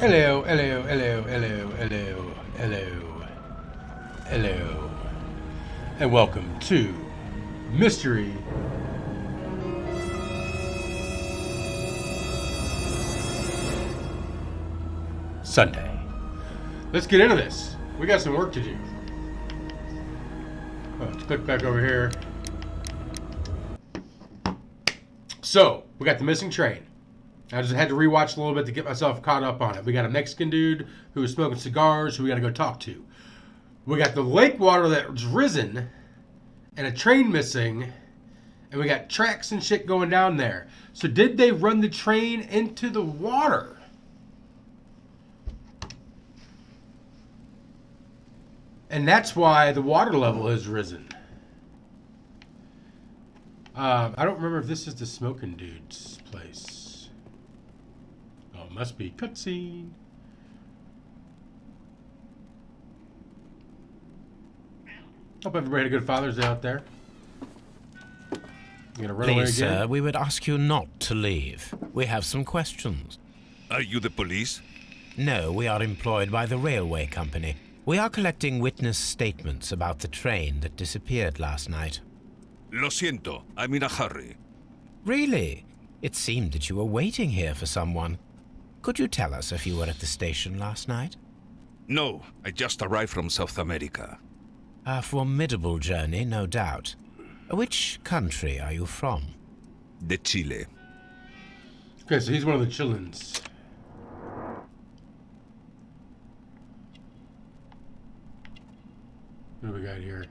Hello, hello, hello, hello, hello, hello, hello, and welcome to Mystery Sunday. Let's get into this. We got some work to do. Let's click back over here. So, we got the missing train. I just had to rewatch a little bit to get myself caught up on it. We got a Mexican dude who was smoking cigars who we got to go talk to. We got the lake water that's risen and a train missing, and we got tracks and shit going down there. So did they run the train into the water? And that's why the water level has risen. I don't remember if this is the smoking dude's place. Oh, it must be. Cutscene. Hope everybody had a good Father's Day out there. You gonna run away again? Please, sir, we would ask you not to leave. We have some questions. Are you the police? No, we are employed by the railway company. We are collecting witness statements about the train that disappeared last night. Lo siento, I'm in a hurry. Really? It seemed that you were waiting here for someone. Could you tell us if you were at the station last night? No, I just arrived from South America. A formidable journey, no doubt. Which country are you from? De Chile. Okay, so he's one of the Chileans. What do we got here?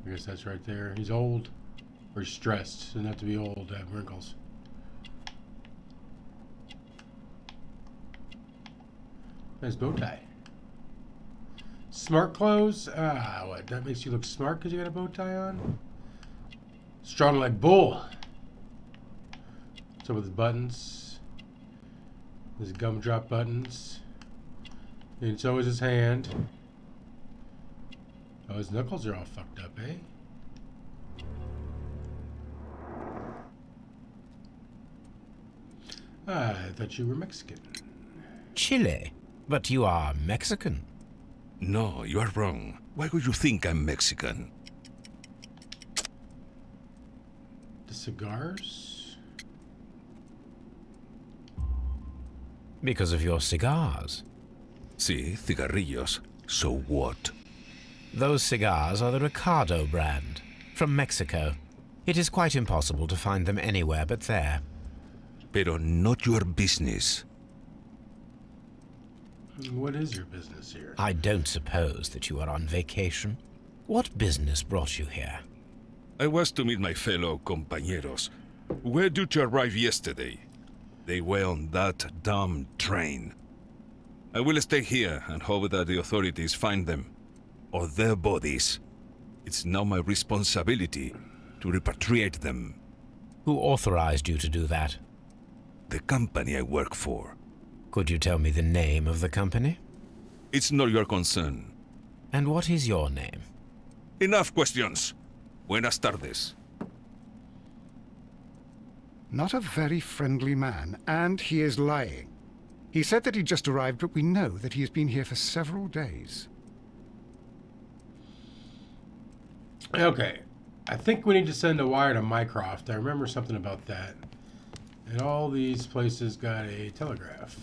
I guess that's right there. He's old. Or stressed. Doesn't have to be old to have wrinkles. Nice bow tie. Smart clothes? Ah, what? That makes you look smart because you got a bow tie on? Strong like bull. Some of the buttons. His gumdrop buttons. And so is his hand. Oh, his knuckles are all fucked up, eh? Ah, I thought you were Mexican. Chile? But you are Mexican. No, you are wrong. Why would you think I'm Mexican? The cigars? Because of your cigars. Sí, cigarrillos. So what? Those cigars are the Ricardo brand, from Mexico. It is quite impossible to find them anywhere but there. Pero not your business. What is your business here? I don't suppose that you are on vacation. What business brought you here? I was to meet my fellow compañeros. Where did you arrive yesterday? They were on that damn train. I will stay here and hope that the authorities find them. Or their bodies. It's now my responsibility to repatriate them. Who authorized you to do that? The company I work for. Could you tell me the name of the company? It's not your concern. And what is your name? Enough questions. Buenas tardes. Not a very friendly man, and he is lying. He said that he just arrived, but we know that he has been here for several days. Okay. I think we need to send a wire to Mycroft. I remember something about that. And all these places got a telegraph.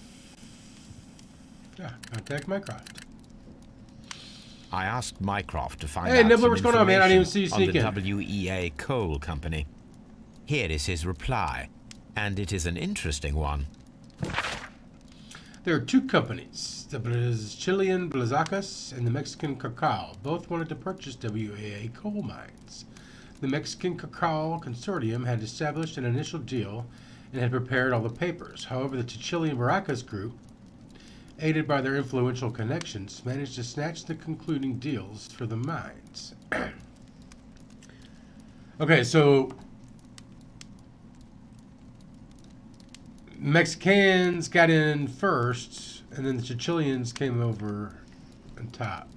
Yeah, contact Mycroft. I asked Mycroft to find Hey, out Nibbler, some what's going on, man? I didn't even see you information sneak on the in. WEA Coal Company. Here is his reply, and it is an interesting one. There are two companies, the Chilean Blazacas and the Mexican Cacao. Both wanted to purchase WEA coal mines. The Mexican Cacao Consortium had established an initial deal and had prepared all the papers. However, the Chilean Baracas group, aided by their influential connections, managed to snatch the concluding deals for the mines. Okay, so Mexicans got in first, and then the Chileans came over on top.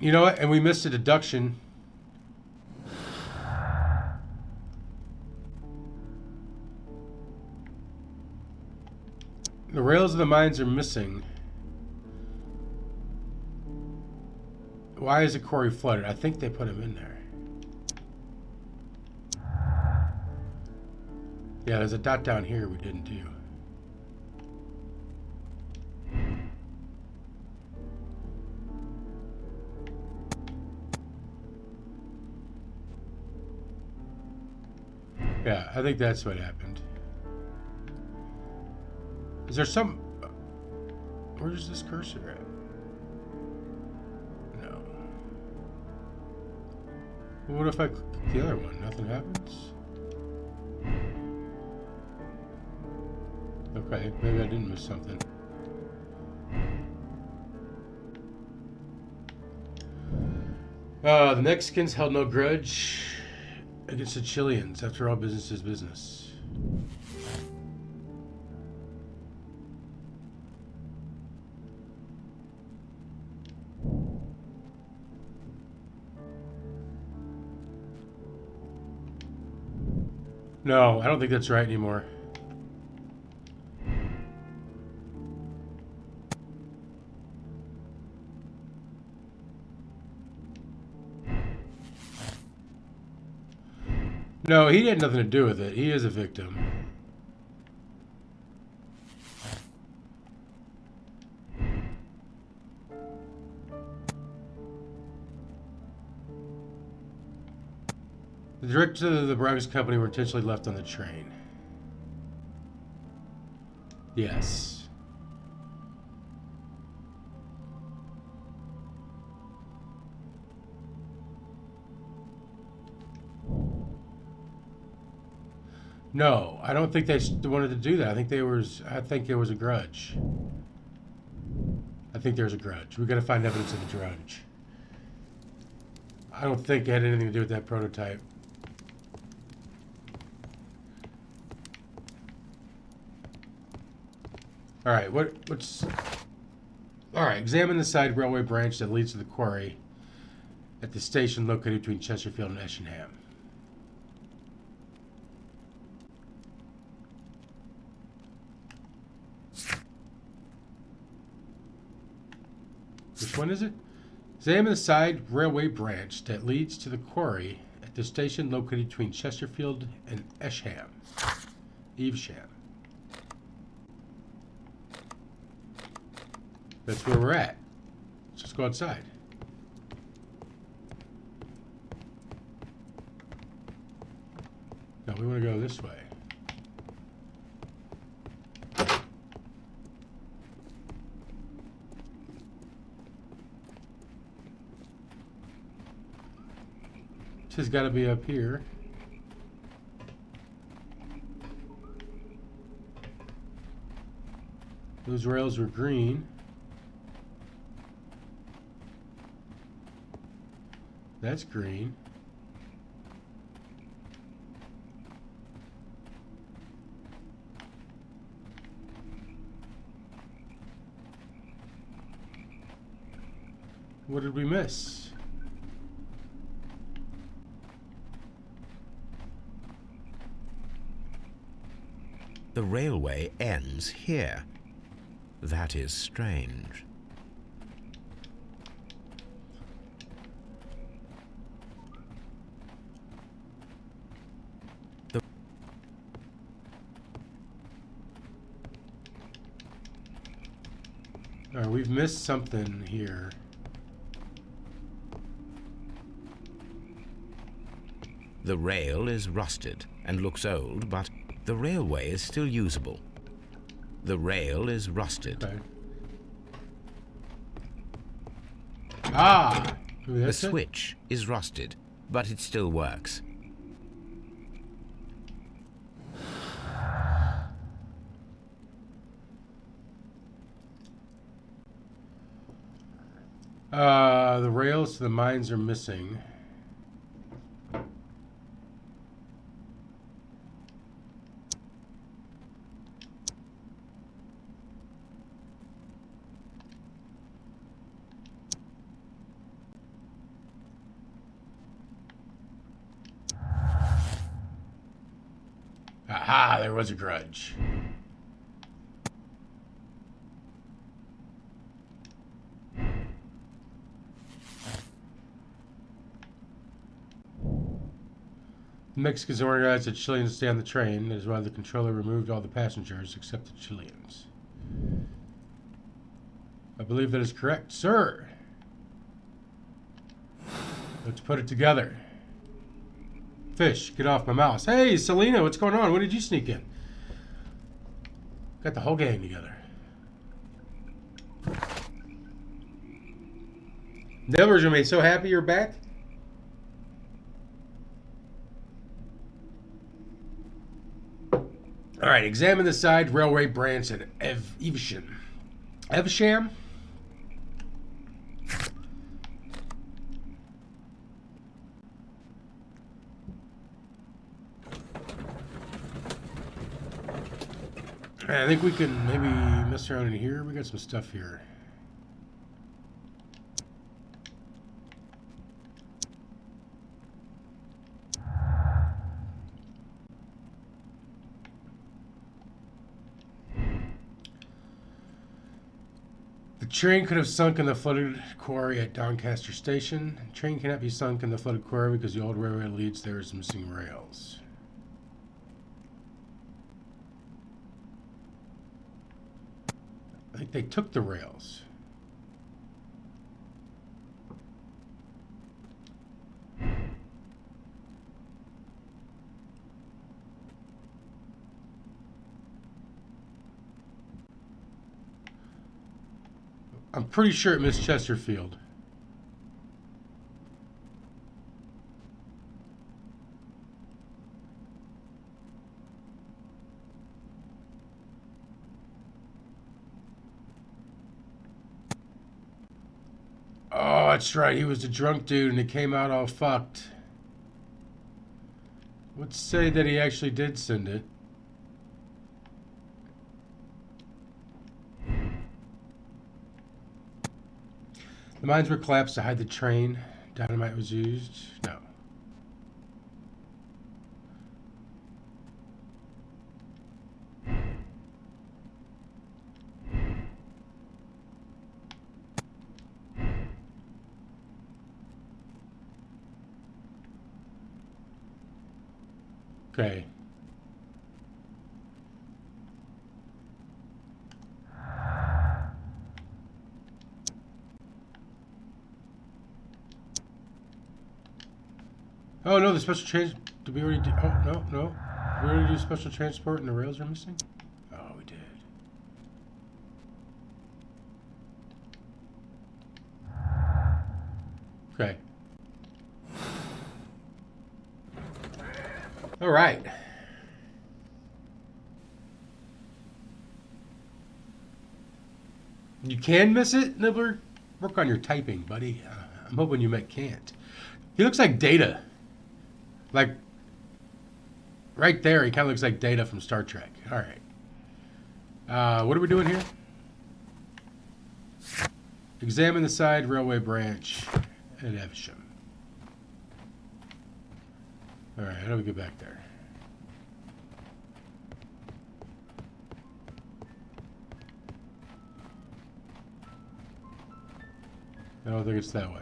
You know what? And we missed a deduction. The rails of the mines are missing. Why is the quarry flooded? I think they put him in there. Yeah, there's a dot down here we didn't do. Yeah, I think that's what happened. Is there some... Where's this cursor at? No. Well, what if I click the other one? Nothing happens? Okay, maybe I didn't miss something. The Mexicans held no grudge against the Chileans. After all, business is business. No, I don't think that's right anymore. No, he had nothing to do with it. He is a victim. The directors of the Bragas company were intentionally left on the train. Yes. No, I don't think they wanted to do that. I think it was a grudge. I think there's a grudge. We got to find evidence of the grudge. I don't think it had anything to do with that prototype. All right, what's... All right, examine the side railway branch that leads to the quarry at the station located between Chesterfield and Eshenham. Which one is it? Examine the side railway branch that leads to the quarry at the station located between Chesterfield and Evesham. That's where we're at. Let's just go outside. No, we want to go this way. This has got to be up here. Those rails were green. That's green. What did we miss? The railway ends here. That is strange. We've missed something here. The rail is rusted and looks old, but the railway is still usable. The rail is rusted. Okay. Ah! The switch is rusted, but it still works. The rails to the mines are missing. Aha, there was a grudge. The Mexicans organized the Chileans to stay on the train. That is why the controller removed all the passengers except the Chileans. I believe that is correct, sir. Let's put it together. Fish, get off my mouse. Hey, Selena, what's going on? When did you sneak in? Got the whole gang together. Neighbors gonna be so happy you're back. All right, examine the side railway branch at Evesham. Evesham? I think we can maybe mess around in here. We got some stuff here. The train could have sunk in the flooded quarry at Doncaster Station. The train cannot be sunk in the flooded quarry because the old railway leads there is missing rails. I think they took the rails. I'm pretty sure it missed Chesterfield. Oh, that's right. He was a drunk dude and he came out all fucked. Let's say that he actually did send it. The mines were collapsed to hide the train. Dynamite was used. No. Okay. Oh no, the special train. Did we already do? Oh no, no. Did we already do special transport and the rails are missing? Oh, we did. Okay. All right. You can miss it, Nibbler. Work on your typing, buddy. I'm hoping you can't. He looks like Data. Like, right there, he kind of looks like Data from Star Trek. All right. What are we doing here? Examine the side railway branch at Evesham. All right, how do we get back there? I don't think it's that way.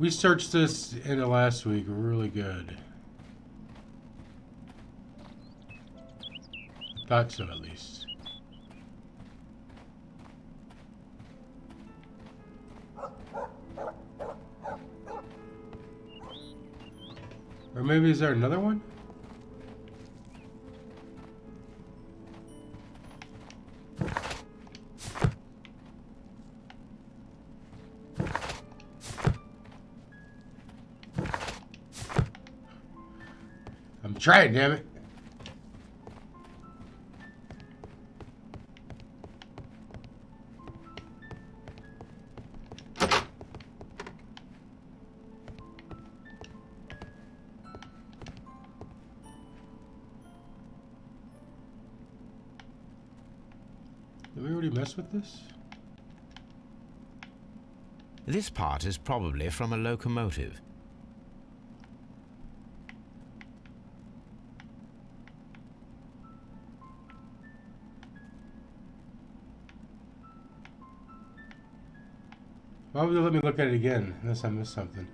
We searched this in the last week. Really good. Thought so, at least. Or maybe is there another one? I'm trying, damn it. Did we already mess with this? This part is probably from a locomotive. Why would they let me look at it again, unless I missed something?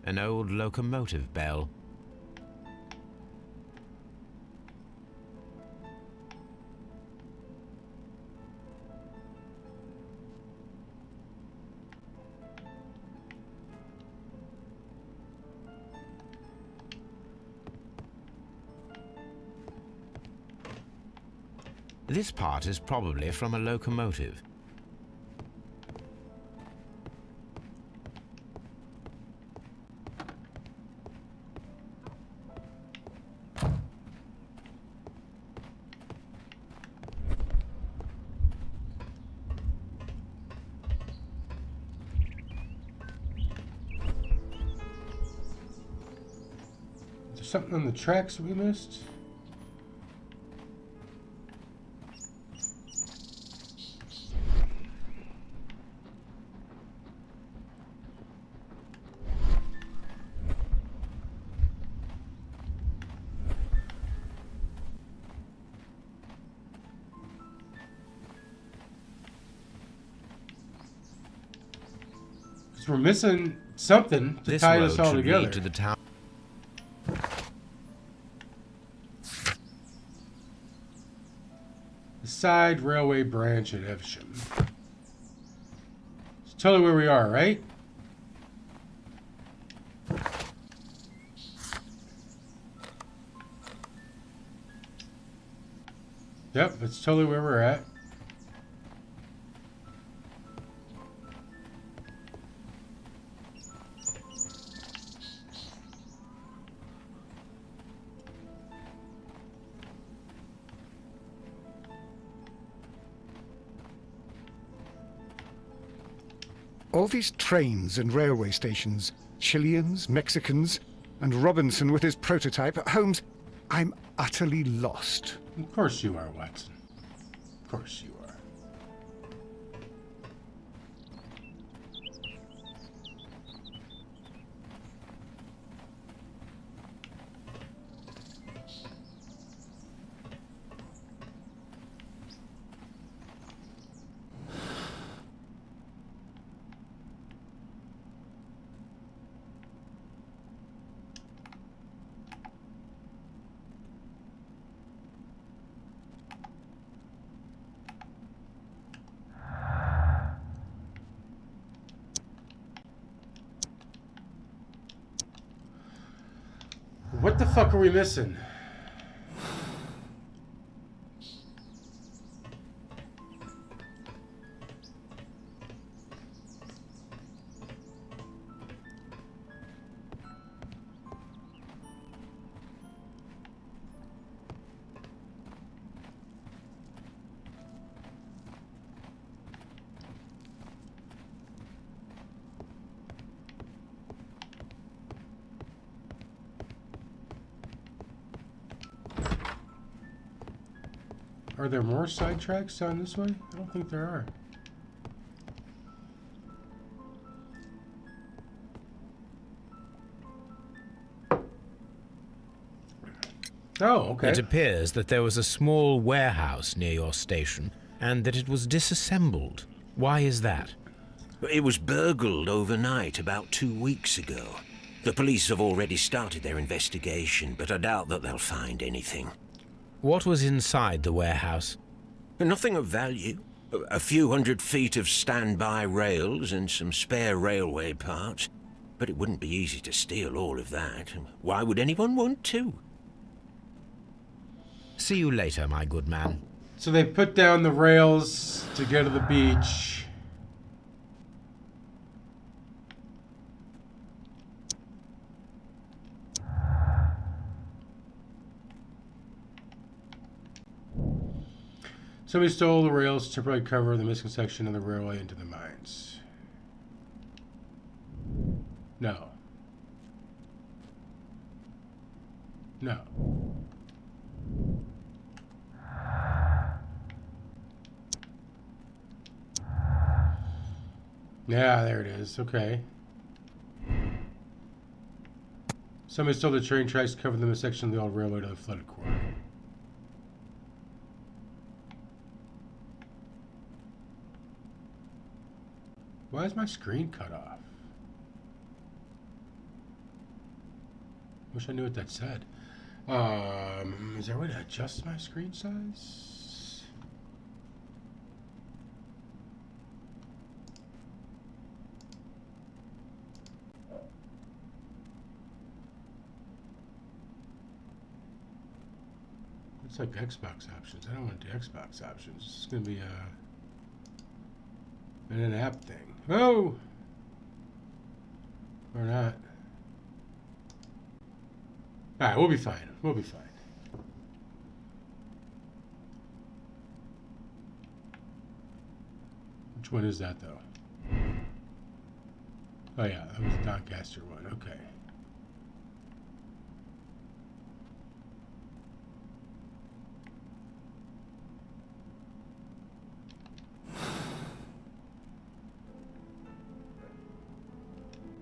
an old locomotive bell. This part is probably from a locomotive. Is there something on the tracks we missed? We're missing something to This tie road this all should together. lead to the town. The side railway branch at Evesham. It's totally where we are, right? Yep, that's totally where we're at. All these trains and railway stations, Chileans, Mexicans, and Robinson with his prototype. Holmes, I'm utterly lost. Of course you are, Watson. Of course you are. What the fuck are we missing? Are there more side tracks down this way? I don't think there are. Oh, okay. It appears that there was a small warehouse near your station and that it was disassembled. Why is that? It was burgled overnight about 2 weeks ago. The police have already started their investigation, but I doubt that they'll find anything. What was inside the warehouse? Nothing of value. A few 100 feet of standby rails and some spare railway parts. But it wouldn't be easy to steal all of that. Why would anyone want to? See you later, my good man. So they put down the rails to go to the beach. Somebody stole the rails to temporarily cover the missing section of the railway into the mines. No. No. Yeah, there it is. Okay. Somebody stole the train tracks to cover the section of the old railway to the flooded quarter. Why is my screen cut off? Wish I knew what that said. Is there a way to adjust my screen size? It's like Xbox options. I don't want to do Xbox options. It's going to be an in-app thing. Oh! Or not. Alright, we'll be fine. We'll be fine. Which one is that, though? Oh, yeah, that was the Doncaster one. Okay.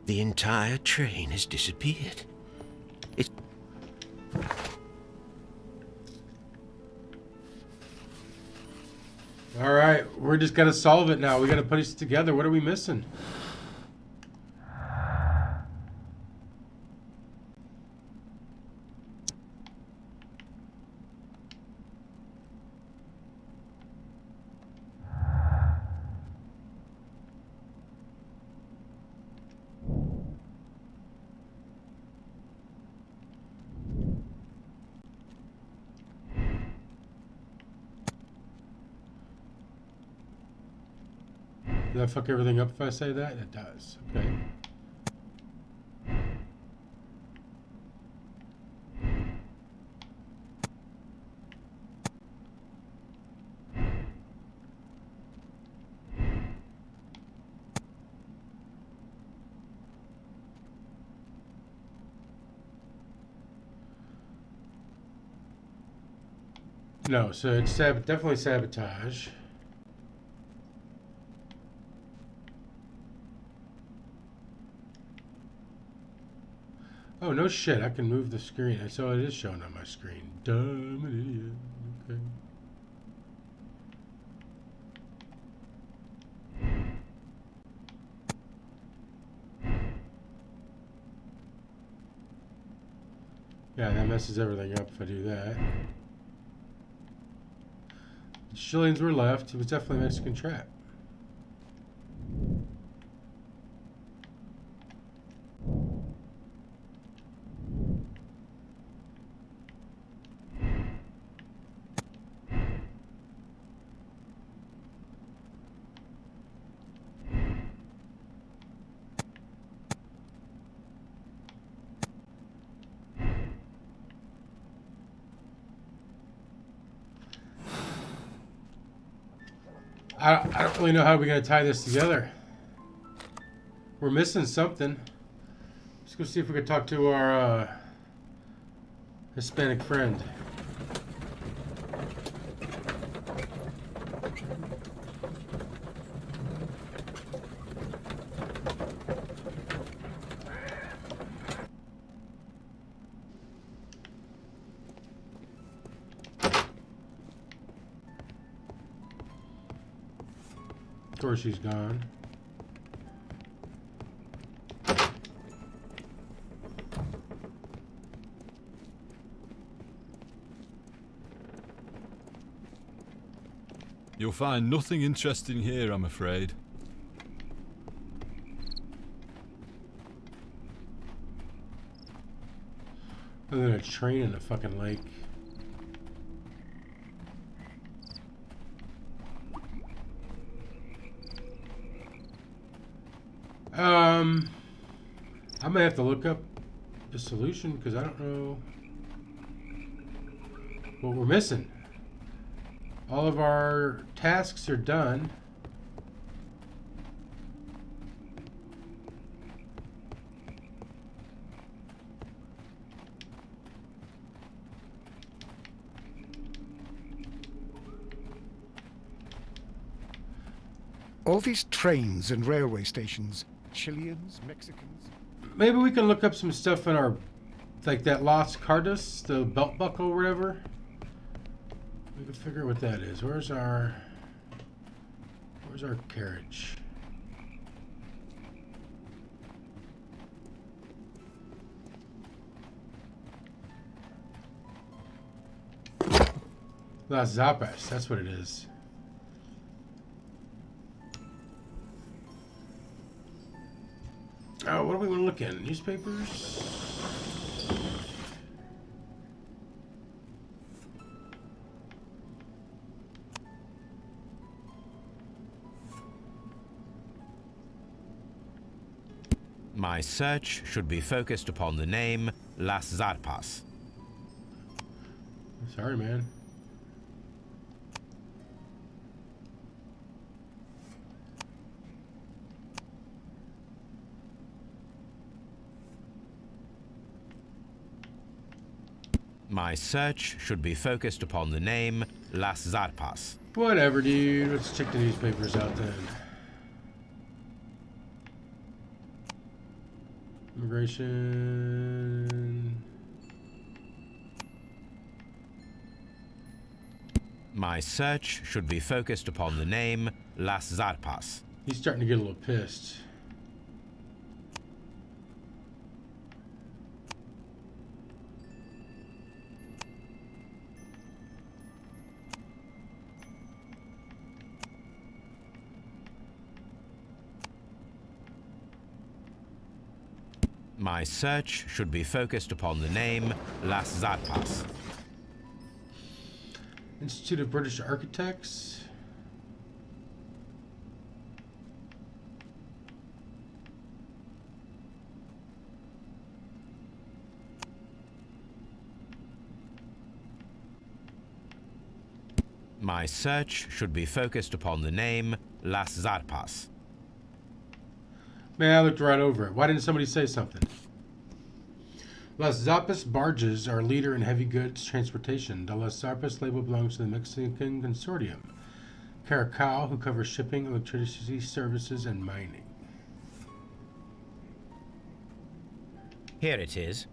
The entire train has disappeared. It... All right, we're just gonna solve it now. We gotta put it together. What are we missing? Does that fuck everything up if I say that? It does. Okay. No, so it's definitely sabotage. Oh, no shit. I can move the screen. So it is showing on my screen. Dumb idiot. Okay. Yeah, that messes everything up if I do that. The shillings were left. It was definitely a Mexican trap. I don't really know how we're going to tie this together. We're missing something. Let's go see if we can talk to our Hispanic friend. Of course she's gone. You'll find nothing interesting here, I'm afraid. Other than a train in a fucking lake. I may have to look up the solution because I don't know what we're missing. All of our tasks are done. All these trains and railway stations, Chileans, Mexicans... Maybe we can look up some stuff in our, like that Las Cartas, the belt buckle or whatever. We can figure out what that is. Where's our carriage? Las Zapas, that's what it is. Oh, what do we want to look at? Newspapers? My search should be focused upon the name Las Zarpas. Sorry, man. My search should be focused upon the name Las Zarpas. Whatever, dude. Let's check the newspapers out then. Immigration. My search should be focused upon the name Las Zarpas. He's starting to get a little pissed. My search should be focused upon the name Las Zarpas. Institute of British Architects. My search should be focused upon the name Las Zarpas. Man, I looked right over it. Why didn't somebody say something? Las Zapas barges are a leader in heavy goods transportation. The Las Zapas label belongs to the Mexican consortium, Caracal, who covers shipping, electricity services, and mining. Here it is.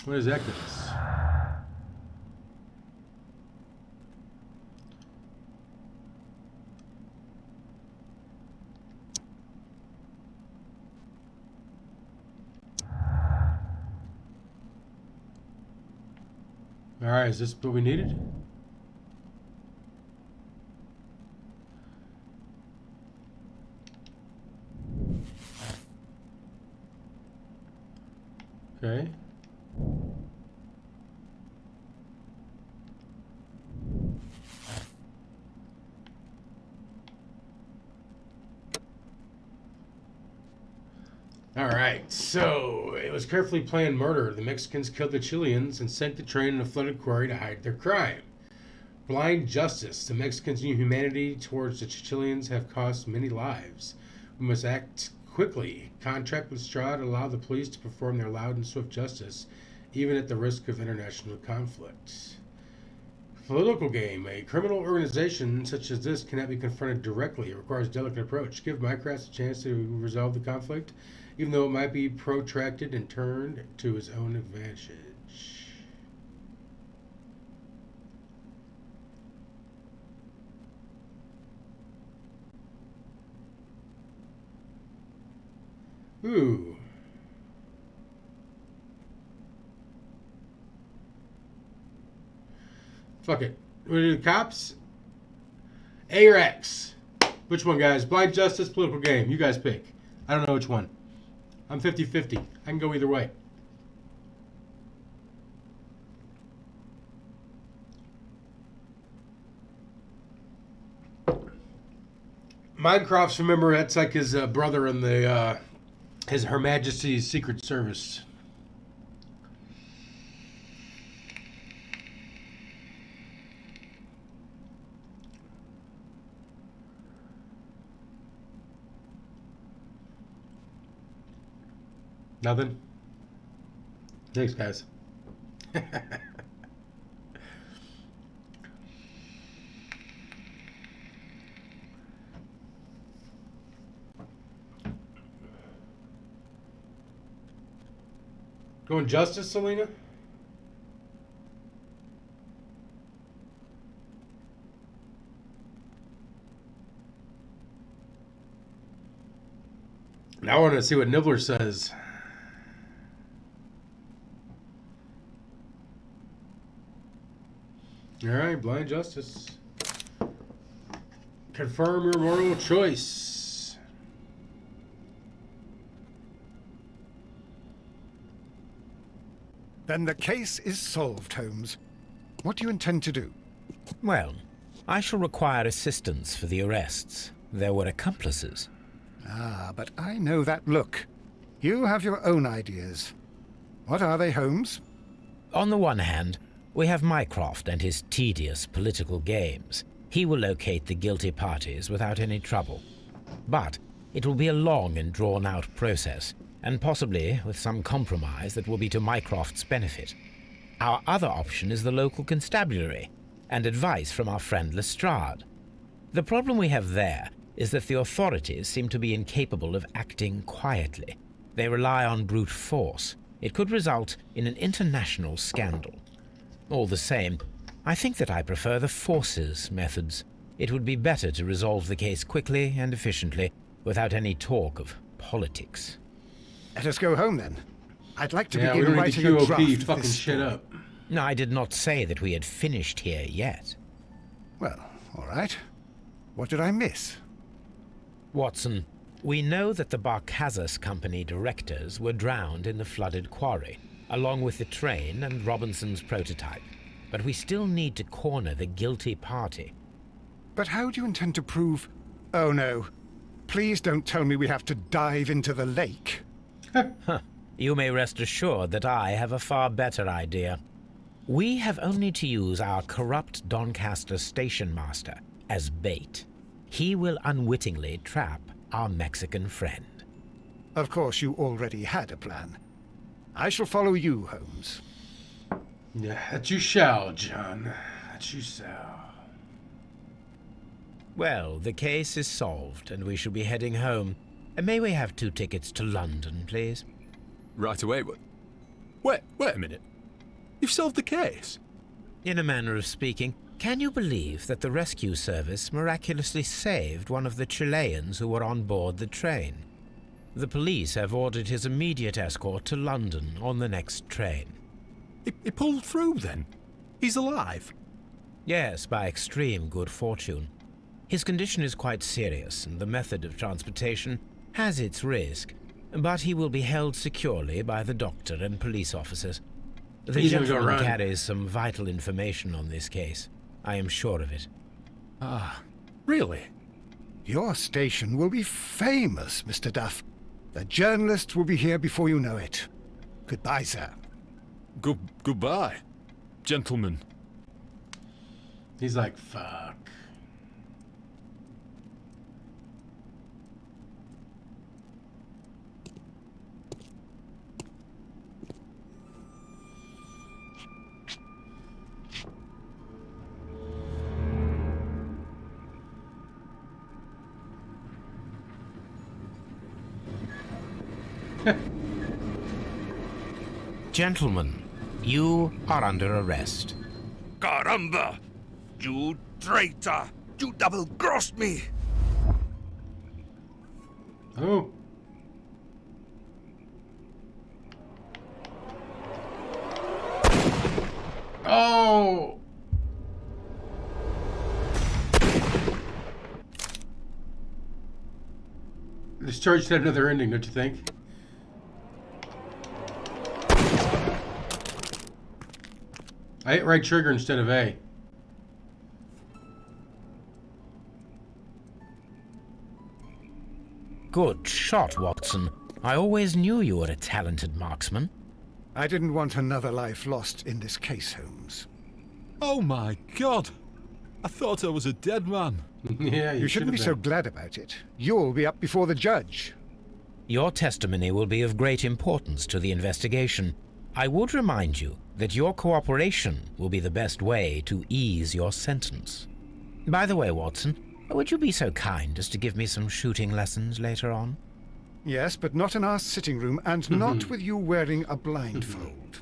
What does that give us? All right, is this what we needed? Okay. All right, so it was carefully planned murder. The Mexicans killed the Chileans and sank the train in a flooded quarry to hide their crime. Blind justice. The Mexicans' inhumanity towards the Chileans have cost many lives. We must act quickly. Contract with Straw to allow the police to perform their loud and swift justice, even at the risk of international conflict. Political game. A criminal organization such as this cannot be confronted directly. It requires a delicate approach. Give Mycroft a chance to resolve the conflict, even though it might be protracted and turned to his own advantage. Ooh. Fuck it. What do the cops? A or X? Which one, guys? Blind justice, political game. You guys pick. I don't know which one. I'm 50-50. I can go either way. Minecraft's, remember, that's like his brother in the Her Majesty's Secret Service. Nothing? Thanks, guys. Going justice, Selena? Now I want to see what Nibbler says. All right, blind justice. Confirm your moral choice. Then the case is solved, Holmes. What do you intend to do? Well, I shall require assistance for the arrests. There were accomplices. Ah, but I know that look. You have your own ideas. What are they, Holmes? On the one hand, we have Mycroft and his tedious political games. He will locate the guilty parties without any trouble. But it will be a long and drawn-out process, and possibly with some compromise that will be to Mycroft's benefit. Our other option is the local constabulary, and advice from our friend Lestrade. The problem we have there is that the authorities seem to be incapable of acting quietly. They rely on brute force. It could result in an international scandal. All the same, I think that I prefer the forces methods. It would be better to resolve the case quickly and efficiently, without any talk of politics. Let us go home, then. I'd like to Yeah, we begin don't need writing the a draft QOP of fucking this shit story. up. No, I did not say that we had finished here yet. Well, all right. What did I miss? Watson, we know that the Barkazas Company directors were drowned in the flooded quarry, along with the train and Robinson's prototype. But we still need to corner the guilty party. But how do you intend to prove... Oh, no. Please don't tell me we have to dive into the lake. You may rest assured that I have a far better idea. We have only to use our corrupt Doncaster station master as bait. He will unwittingly trap our Mexican friend. Of course, you already had a plan. I shall follow you, Holmes. Yeah, that you shall, John. That you shall. Well, the case is solved, and we shall be heading home. May we have 2 tickets to London, please? Right away, but... Wait a minute. You've solved the case? In a manner of speaking, can you believe that the rescue service miraculously saved one of the Chileans who were on board the train? The police have ordered his immediate escort to London on the next train. He pulled through, then? He's alive? Yes, by extreme good fortune. His condition is quite serious, and the method of transportation has its risk, but he will be held securely by the doctor and police officers. The He's gonna go gentleman run. carries some vital information on this case. I am sure of it. Ah, really? Your station will be famous, Mr. Duff. The journalists will be here before you know it. Goodbye, sir. Goodbye, gentlemen. He's like, fuck. Gentlemen, you are under arrest. Caramba! You traitor! You double-crossed me! Oh. Oh! This charge had another ending, don't you think? I hit right trigger instead of A. Good shot, Watson. I always knew you were a talented marksman. I didn't want another life lost in this case, Holmes. Oh my God! I thought I was a dead man. Yeah, You shouldn't be so glad about it. You'll be up before the judge. Your testimony will be of great importance to the investigation. I would remind you that your cooperation will be the best way to ease your sentence. By the way, Watson, would you be so kind as to give me some shooting lessons later on? Yes, but not in our sitting room, and not with you wearing a blindfold.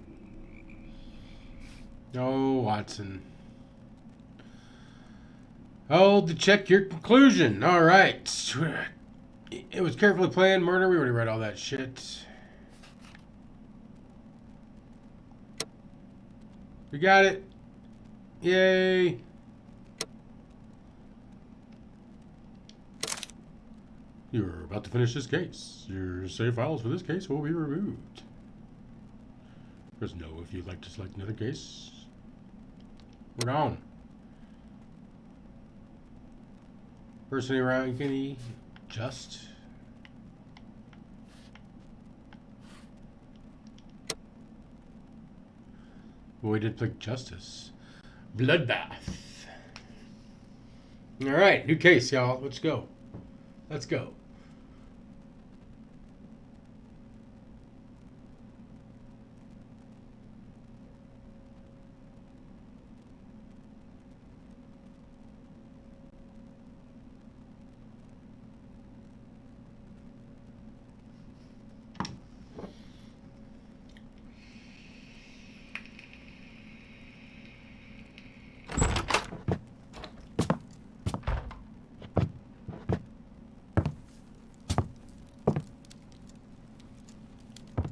Oh, Watson. Hold to check your conclusion. All right. It was carefully planned murder. We already read all that shit. We got it. Yay. You're about to finish this case. Your save files for this case will be removed. Press no if you'd like to select another case. We're on. Person around Kenny. Just. Well, we did pick justice. Bloodbath. All right, new case, y'all. Let's go. Let's go.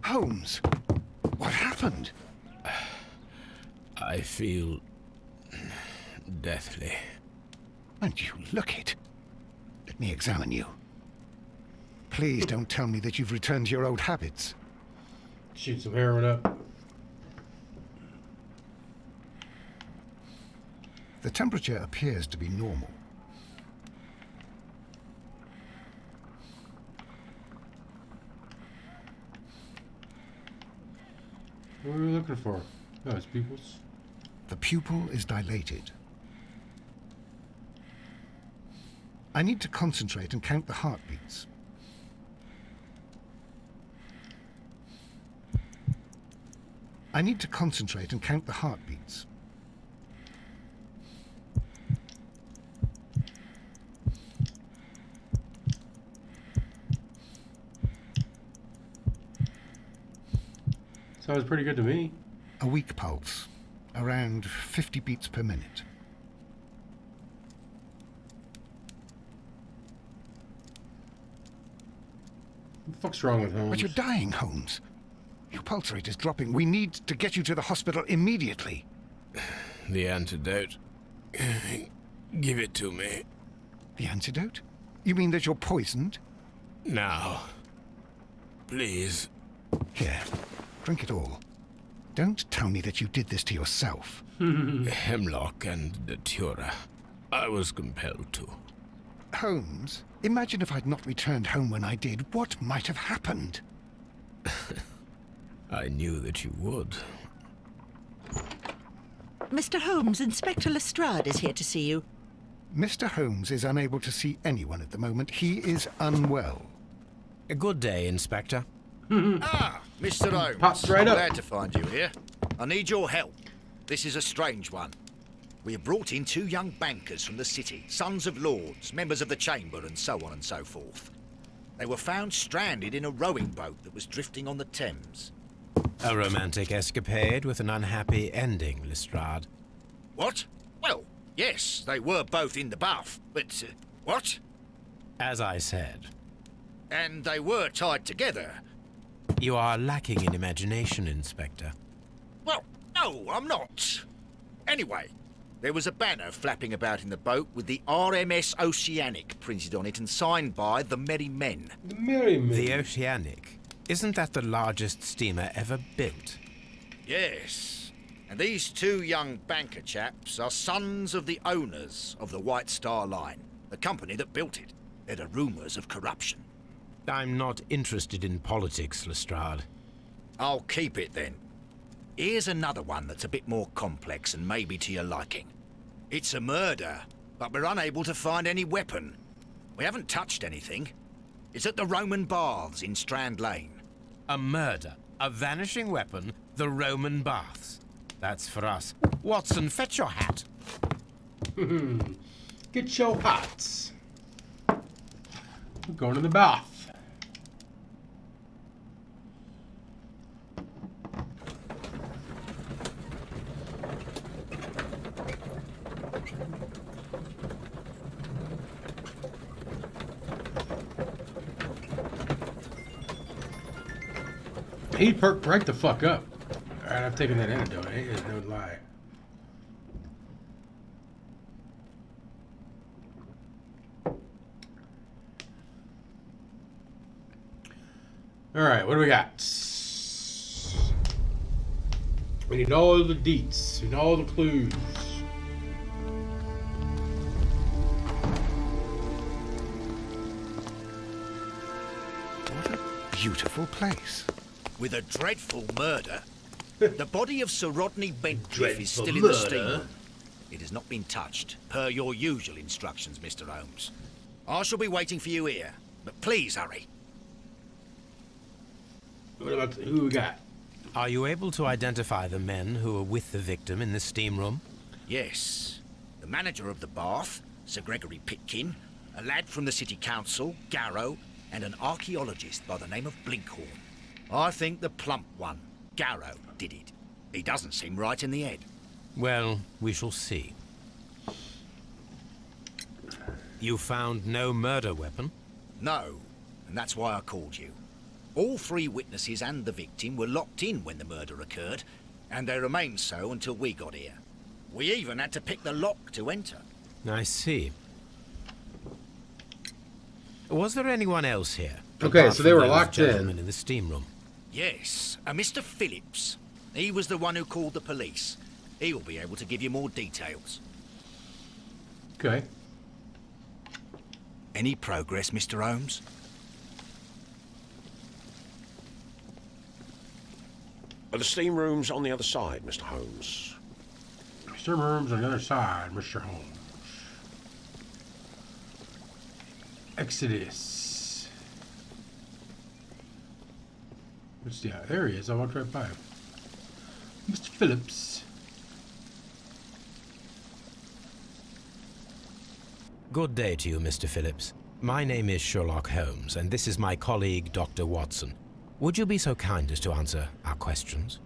Holmes, what happened? I feel deathly. And you look it. Let me examine you. Please don't tell me that you've returned to your old habits. Shoot some heroin up. The temperature appears to be normal. What are we looking for? Oh, it's pupils. The pupil is dilated. I need to concentrate and count the heartbeats. I need to concentrate and count the heartbeats. Sounds pretty good to me. A weak pulse, around 50 beats per minute. What the fuck's wrong with Holmes? But you're dying, Holmes. Your pulse rate is dropping. We need to get you to the hospital immediately. The antidote. Give it to me. The antidote? You mean that you're poisoned? Now. Please. Here, drink it all. Don't tell me that you did this to yourself. Hemlock and Datura. I was compelled to. Holmes, imagine if I'd not returned home when I did. What might have happened? I knew that you would. Mr. Holmes, Inspector Lestrade is here to see you. Mr. Holmes is unable to see anyone at the moment. He is unwell. A good day, Inspector. Ah, Mr. Holmes. Pops right up. Glad to find you here. I need your help. This is a strange one. We have brought in 2 young bankers from the city, sons of lords, members of the chamber, and so on and so forth. They were found stranded in a rowing boat that was drifting on the Thames. A romantic escapade with an unhappy ending, Lestrade. What? Well, yes, they were both in the bath, but... what? As I said, And they were tied together. you are lacking in imagination, Inspector. Well, no, I'm not. Anyway, there was a banner flapping about in the boat with the RMS Oceanic printed on it and signed by the Merry Men. The Merry Men. The Oceanic. Isn't that the largest steamer ever built? Yes. And these 2 young banker chaps are sons of the owners of the White Star Line, the company that built it. There are rumours of corruption. I'm not interested in politics, Lestrade. I'll keep it then. Here's another one that's a bit more complex and maybe to your liking. It's a murder, but we're unable to find any weapon. We haven't touched anything. It's at the Roman Baths in Strand Lane. A murder, a vanishing weapon, the Roman Baths. That's for us. Watson, fetch your hat. Get your hats. We're going to the bath. He perked right the fuck up. Alright, I've taken that antidote. It is no lie. Alright, what do we got? We need all the deets. We need all the clues. What a beautiful place. With a dreadful murder. The body of Sir Rodney Bentcliffe is still in the steam. It has not been touched, per your usual instructions, Mr. Holmes. I shall be waiting for you here, but please hurry. What about who we got? Are you able to identify the men who were with the victim in the steam room? Yes. The manager of the bath, Sir Gregory Pitkin, a lad from the city council, Garrow, and an archaeologist by the name of Blinkhorn. I think the plump one, Garrow, did it. He doesn't seem right in the head. Well, we shall see. You found no murder weapon? No, and that's why I called you. All three witnesses and the victim were locked in when the murder occurred, and they remained so until we got here. We even had to pick the lock to enter. I see. Was there anyone else here? Okay, apart so they from were those locked in. gentlemen in the steam room. Yes, a Mr. Phillips. He was the one who called the police. He'll be able to give you more details. Okay. Any progress, Mr. Holmes? The steam room's on the other side, Mr. Holmes. Steam room's on the other side, Mr. Holmes. Exodus. What's the... There he is. I walked right by him. Mr. Phillips. Good day to you, Mr. Phillips. My name is Sherlock Holmes, and this is my colleague, Dr. Watson. Would you be so kind as to answer our questions?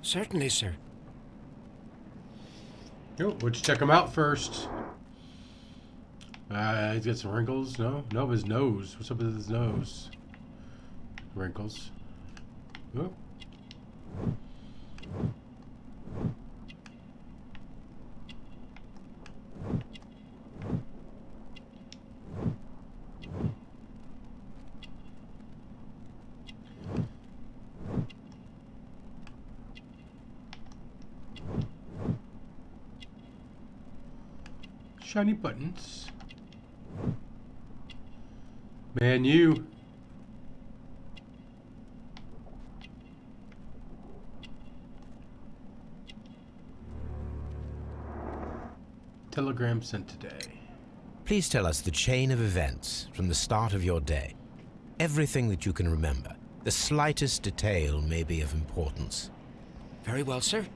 Certainly, sir. Oh, would you check him out first? He's got some wrinkles. No? No, his nose. What's up with his nose? Wrinkles. Oh. Shiny buttons. Man, you. Telegram sent today. Please tell us the chain of events from the start of your day. Everything that you can remember. The slightest detail may be of importance. Very well, sir.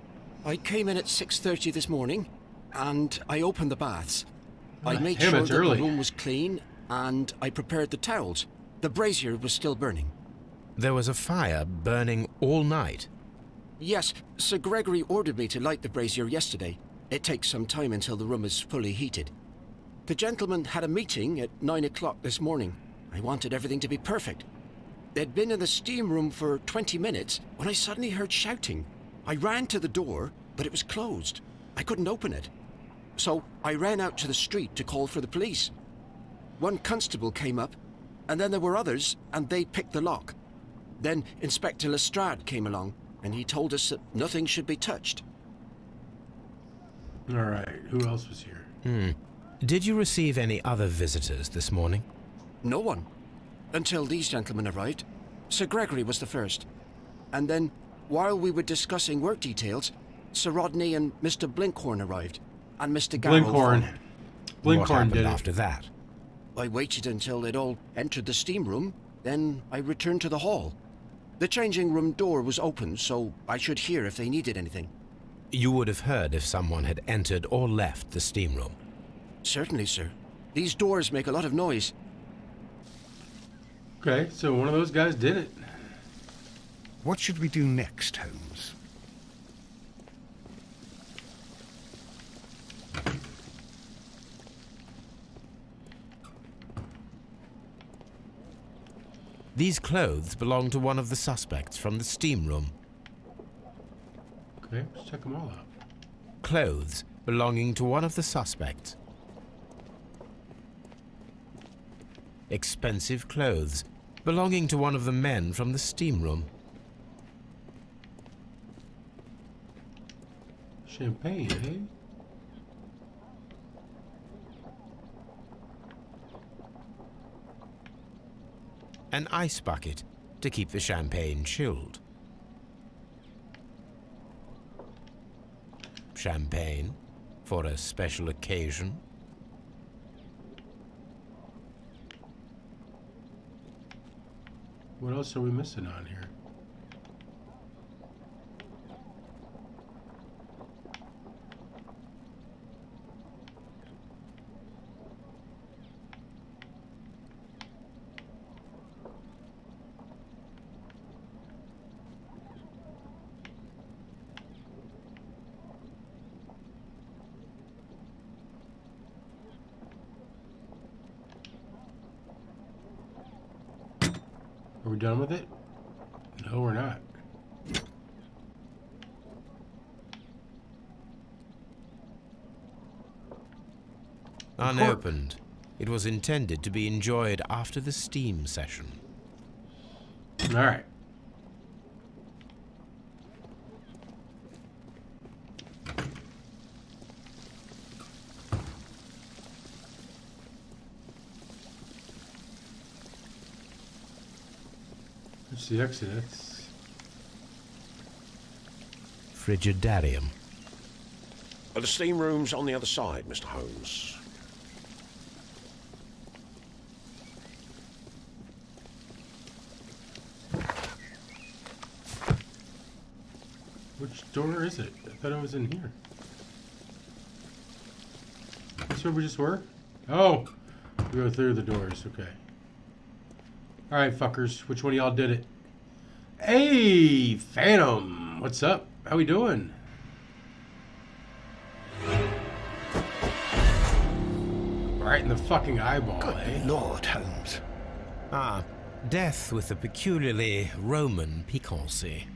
I came in at 6:30 this morning, and I opened the baths. I made Damn, sure it's that early. the room was clean, and I prepared the towels. The brazier was still burning. There was a fire burning all night. Yes, Sir Gregory ordered me to light the brazier yesterday. It takes some time until the room is fully heated. The gentleman had a meeting at 9 o'clock this morning. I wanted everything to be perfect. They'd been in the steam room for 20 minutes when I suddenly heard shouting. I ran to the door, but it was closed. I couldn't open it. So I ran out to the street to call for the police. One constable came up, and then there were others, and they picked the lock. Then Inspector Lestrade came along, and he told us that nothing should be touched. All right. Who else was here? Did you receive any other visitors this morning? No one. Until these gentlemen arrived. Sir Gregory was the first. And then, while we were discussing work details, Sir Rodney and Mr. Blinkhorn arrived. And Mr. Garrow Blinkhorn. followed. What Blinkhorn happened did it. after that? I waited until they'd all entered the steam room, then I returned to the hall. The changing room door was open, so I should hear if they needed anything. You would have heard if someone had entered or left the steam room. Certainly, sir. These doors make a lot of noise. Okay, so one of those guys did it. What should we do next, Holmes? These clothes belong to one of the suspects from the steam room. Okay, let's check them all out. Clothes belonging to one of the suspects. Expensive clothes belonging to one of the men from the steam room. Champagne, eh? An ice bucket to keep the champagne chilled. Champagne for a special occasion. What else are we missing on here? Are we done with it? No, we're not. Unopened. It was intended to be enjoyed after the steam session. All right. That's the exit. That's... Frigidarium. Are the steam rooms on the other side, Mr. Holmes? Which door is it? I thought it was in here. That's where we just were? Oh! We go through the doors, okay. Alright, fuckers. Which one of y'all did it? Hey, Phantom! What's up? How we doing? Right in the fucking eyeball, Good eh? Lord, Holmes. Ah, death with a peculiarly Roman piquancy.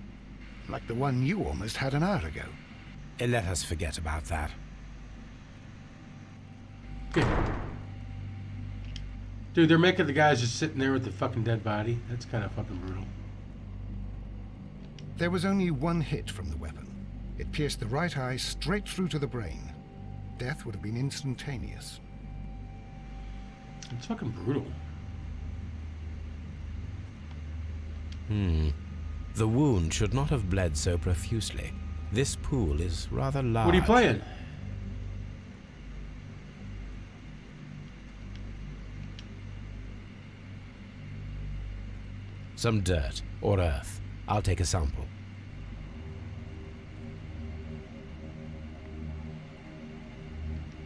Like the one you almost had an hour ago. Let us forget about that. Dude, they're making the guys just sitting there with the fucking dead body. That's kind of fucking brutal. There was only one hit from the weapon. It pierced the right eye straight through to the brain. Death would have been instantaneous. It's fucking brutal. The wound should not have bled so profusely. This pool is rather large. What are you playing? Some dirt or earth. I'll take a sample.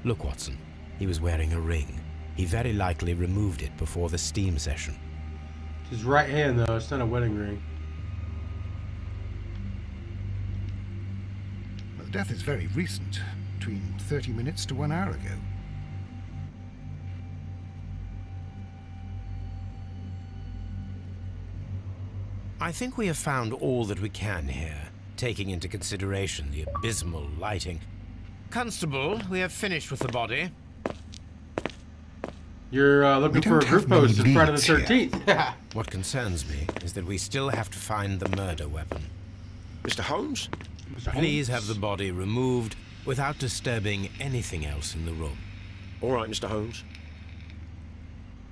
Look, Watson. He was wearing a ring. He very likely removed it before the steam session. It's his right hand, though. It's not a wedding ring. Well, death is very recent. Between 30 minutes to 1 hour ago. I think we have found all that we can here, taking into consideration the abysmal lighting. Constable, we have finished with the body. You're looking for a group post as Friday the 13th. What concerns me is that we still have to find the murder weapon. Mr. Holmes? Please have the body removed without disturbing anything else in the room. All right, Mr. Holmes.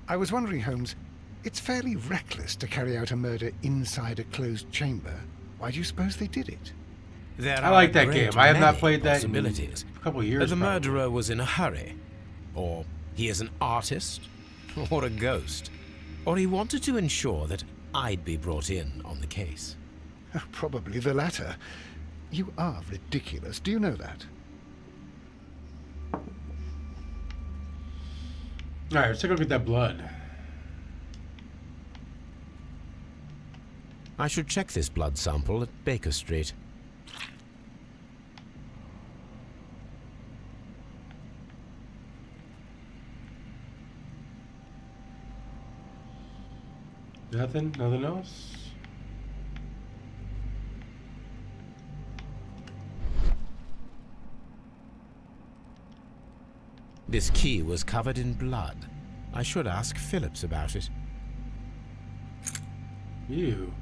I was wondering, Holmes, it's fairly reckless to carry out a murder inside a closed chamber. Why do you suppose they did it? There I are like that a game. great I have not many played that in possibilities. a couple of years. The probably. murderer was in a hurry, or he is an artist, or a ghost, or he wanted to ensure that I'd be brought in on the case. Probably the latter. You are ridiculous. Do you know that? All right, let's take a look at that blood. I should check this blood sample at Baker Street. Nothing? Nothing else? This key was covered in blood. I should ask Phillips about it. Ew.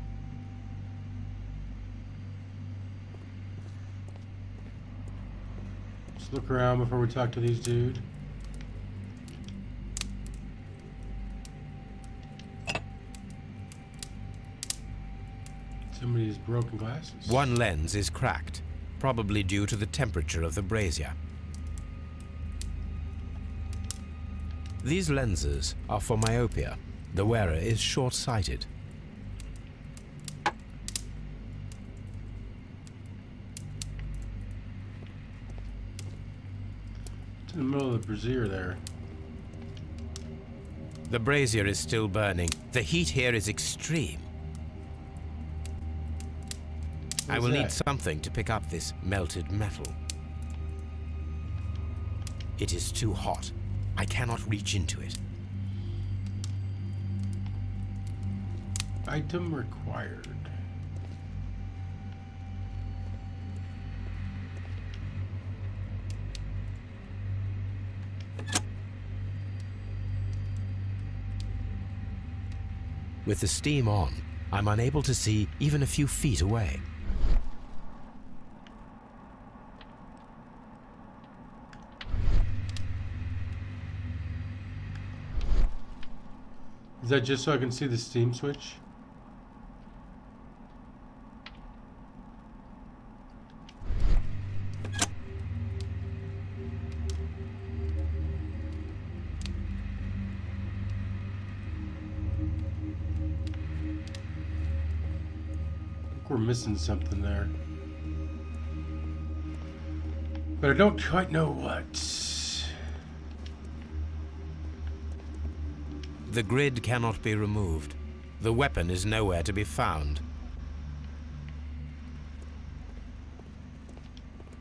Let's look around before we talk to these dude. Somebody's broken glasses. One lens is cracked, probably due to the temperature of the brazier. These lenses are for myopia. The wearer is short-sighted. It's in the middle of the brazier there. The brazier is still burning. The heat here is extreme. I will need something to pick up this melted metal. It is too hot. I cannot reach into it. Item required. With the steam on, I'm unable to see even a few feet away. Is that just so I can see the steam switch? I think we're missing something there. But I don't quite know what. The grid cannot be removed. The weapon is nowhere to be found.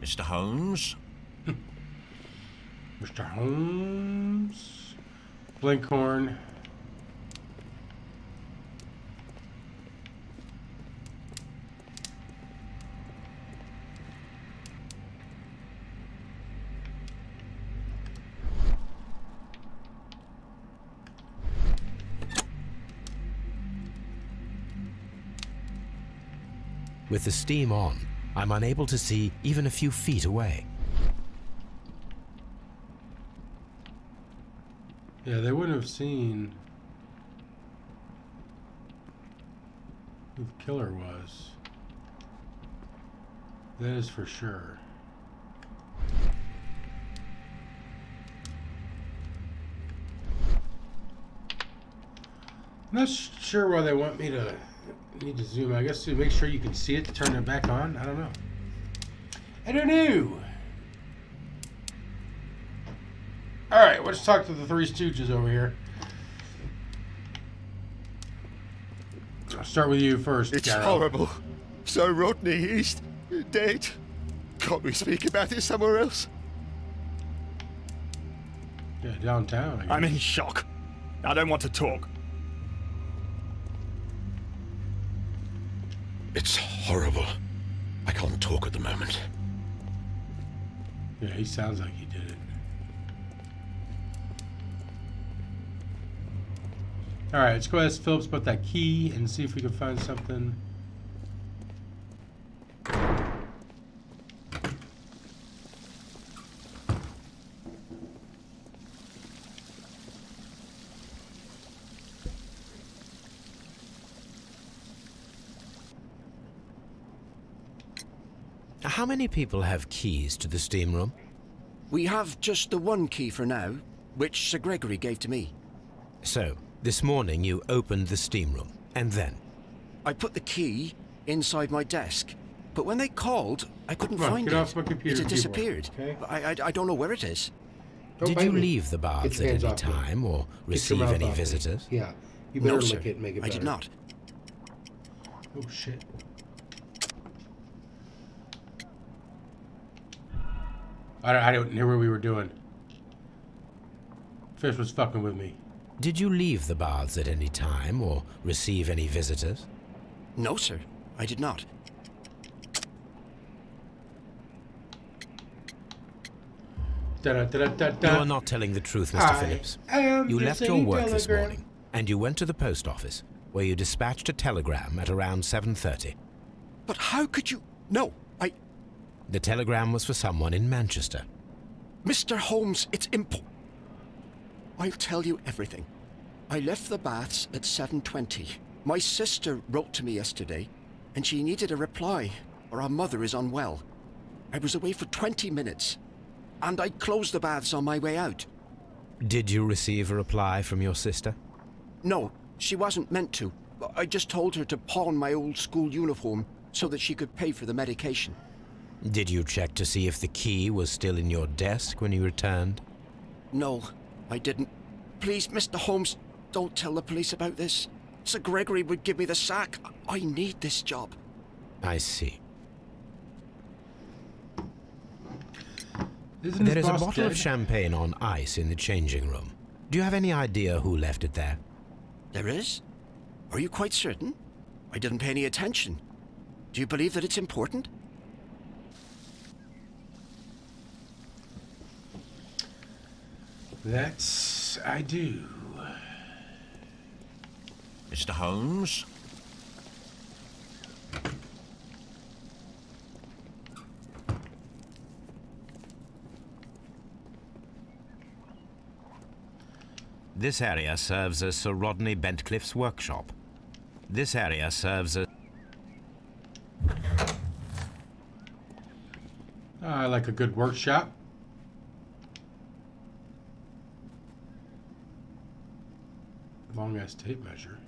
Mr. Holmes? Mr. Holmes. Blinkhorn. With the steam on, I'm unable to see even a few feet away. Yeah, they wouldn't have seen who the killer was. That is for sure. I'm not sure why they want me to need to zoom. I guess to make sure you can see it, to turn it back on. I don't know. I don't know. All right, let's talk to the Three Stooges over here. I'll start with you first. It's Carol. horrible. So Rodney is dead. Can't we speak about it somewhere else? Yeah, downtown. I guess. I'm in shock. I don't want to talk. It's horrible. I can't talk at the moment. Yeah, he sounds like he did it. All right, let's go ask Phillips about that key and see if we can find something. How many people have keys to the steam room? We have just the one key for now, which Sir Gregory gave to me. So, this morning you opened the steam room, and then? I put the key inside my desk, but when they called, I couldn't Come on, find get it. off my computer It had keyboard, disappeared. okay? I don't know where it is. Don't Did bite you me. leave the baths Get your at hands any off me. time or Get your receive mouth any off me. visitors? Yeah. You better No, lick sir. it and make it I better. did not. Oh shit. I don't know what we were doing. Fish was fucking with me. Did you leave the baths at any time or receive any visitors? No, sir. I did not. Da, da, da, da, da. You are not telling the truth, Mr. Phillips. You left your work this telegram. morning, and you went to the post office, where you dispatched a telegram at around 7:30. But how could you... No, The telegram was for someone in Manchester. Mr. Holmes, it's I'll tell you everything. I left the baths at 7:20. My sister wrote to me yesterday, and she needed a reply, or our mother is unwell. I was away for 20 minutes, and I closed the baths on my way out. Did you receive a reply from your sister? No, she wasn't meant to. I just told her to pawn my old school uniform so that she could pay for the medication. Did you check to see if the key was still in your desk when you returned? No, I didn't. Please, Mr. Holmes, don't tell the police about this. Sir Gregory would give me the sack. I need this job. I see. Isn't There his is a boss bottle of dead? champagne on ice in the changing room. Do you have any idea who left it there? There is? Are you quite certain? I didn't pay any attention. Do you believe that it's important? I do. Mr. Holmes? This area serves as Sir Rodney Bentcliffe's workshop. This area serves as... I like a good workshop. Long ass tape measure.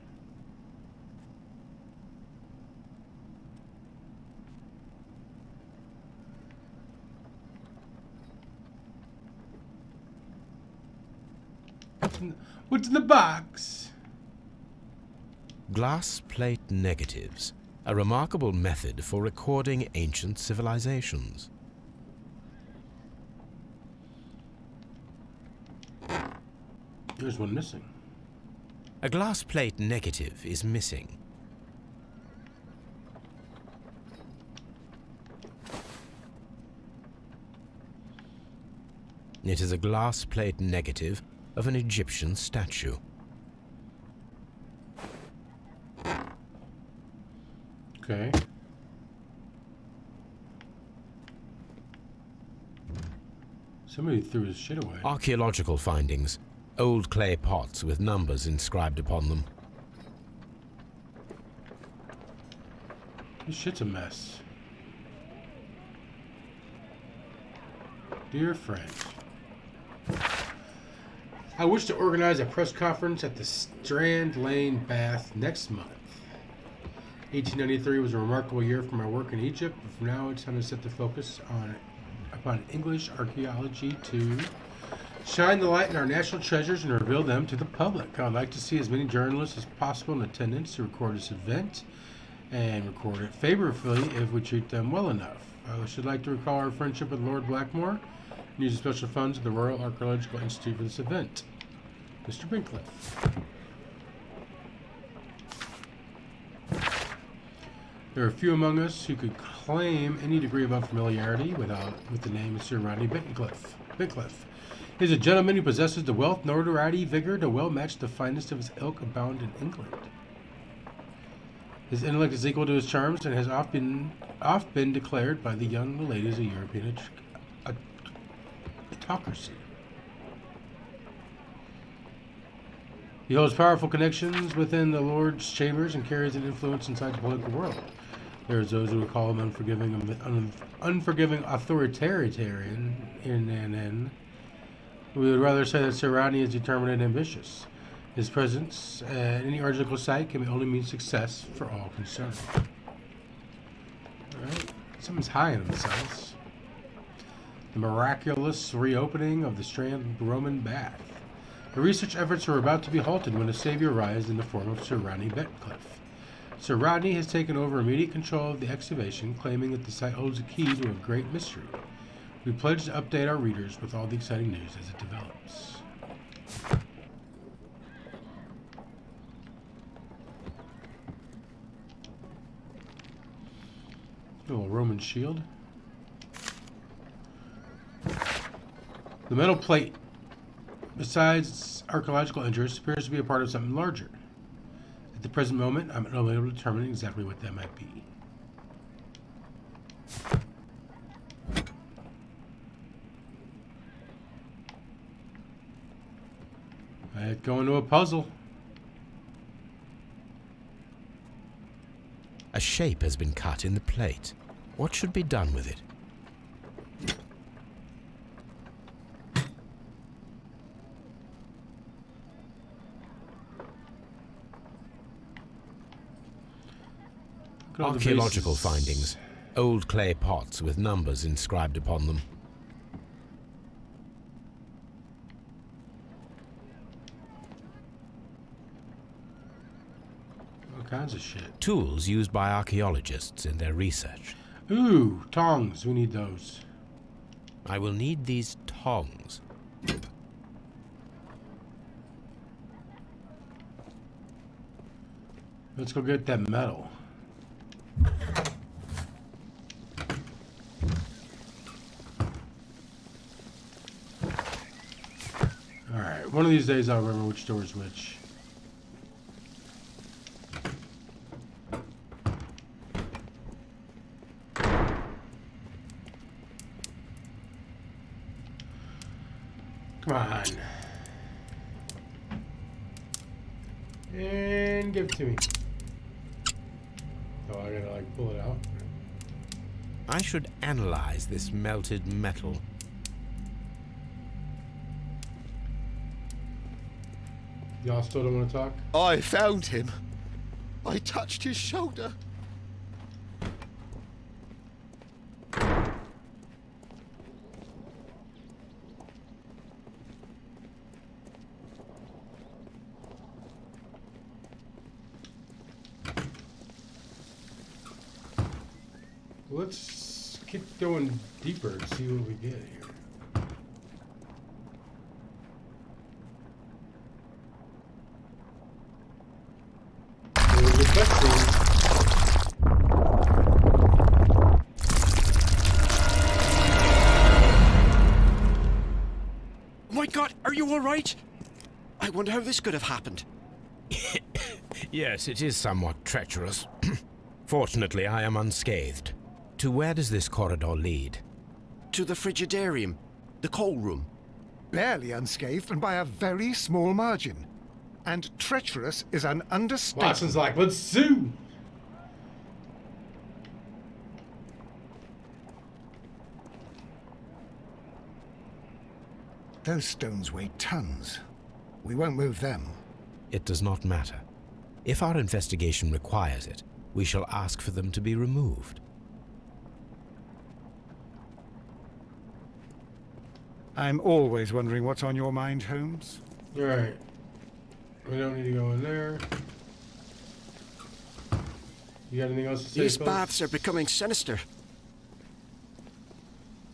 What's in the box? Glass plate negatives, a remarkable method for recording ancient civilizations. There's one missing. A glass plate negative is missing. It is a glass plate negative of an Egyptian statue. Okay. Somebody threw his shit away. Archaeological findings. Old clay pots with numbers inscribed upon them. This shit's a mess. Dear friend, I wish to organize a press conference at the Strand Lane Bath next month. 1893 was a remarkable year for my work in Egypt, but from now it's time to set the focus upon English archaeology to shine the light on our national treasures and reveal them to the public. I'd like to see as many journalists as possible in attendance to record this event and record it favorably if we treat them well enough. I should like to recall our friendship with Lord Blackmore and use the special funds of the Royal Archaeological Institute for this event. Mr. Bincliffe. There are few among us who could claim any degree of unfamiliarity with the name of Sir Rodney Bincliffe. He is a gentleman who possesses the wealth, notoriety, vigor to well match the finest of his ilk abound in England. His intellect is equal to his charms and has oft been declared by the young ladies of European autocracy. He holds powerful connections within the Lord's chambers and carries an influence inside the political world. There is those who would call him unforgiving authoritarian, we would rather say that Sir Rodney is determined and ambitious. His presence at any archaeological site can only mean success for all concerned. Alright, someone's high on themselves. The miraculous reopening of the Strand Roman Bath. The research efforts are about to be halted when a savior arrives in the form of Sir Rodney Bentcliffe. Sir Rodney has taken over immediate control of the excavation, claiming that the site holds a key to a great mystery. We pledge to update our readers with all the exciting news as it develops. A little Roman shield. The metal plate, besides its archaeological interest, appears to be a part of something larger. At the present moment, I'm unable to determine exactly what that might be. I'd go into a puzzle. A shape has been cut in the plate. What should be done with it? Archaeological findings. Old clay pots with numbers inscribed upon them. All kinds of shit. Tools used by archaeologists in their research. Ooh, tongs. We need those. I will need these tongs. Let's go get that metal. Alright, one of these days I'll remember which door is which. Come on. And give it to me. Oh, I gotta like pull it out. I should analyze this melted metal. Y'all still don't want to talk? I found him. I touched his shoulder. Let's keep going deeper and see what we get here. There's a cutscene. Oh my god, are you alright? I wonder how this could have happened. Yes, it is somewhat treacherous. Fortunately, I am unscathed. To where does this corridor lead? To the frigidarium, the coal room. Barely unscathed and by a very small margin. And treacherous is an understatement. Watson's like, let's sue. Those stones weigh tons. We won't move them. It does not matter. If our investigation requires it, we shall ask for them to be removed. I'm always wondering what's on your mind, Holmes. Alright. We don't need to go in there. You got anything else to say, These folks? baths are becoming sinister.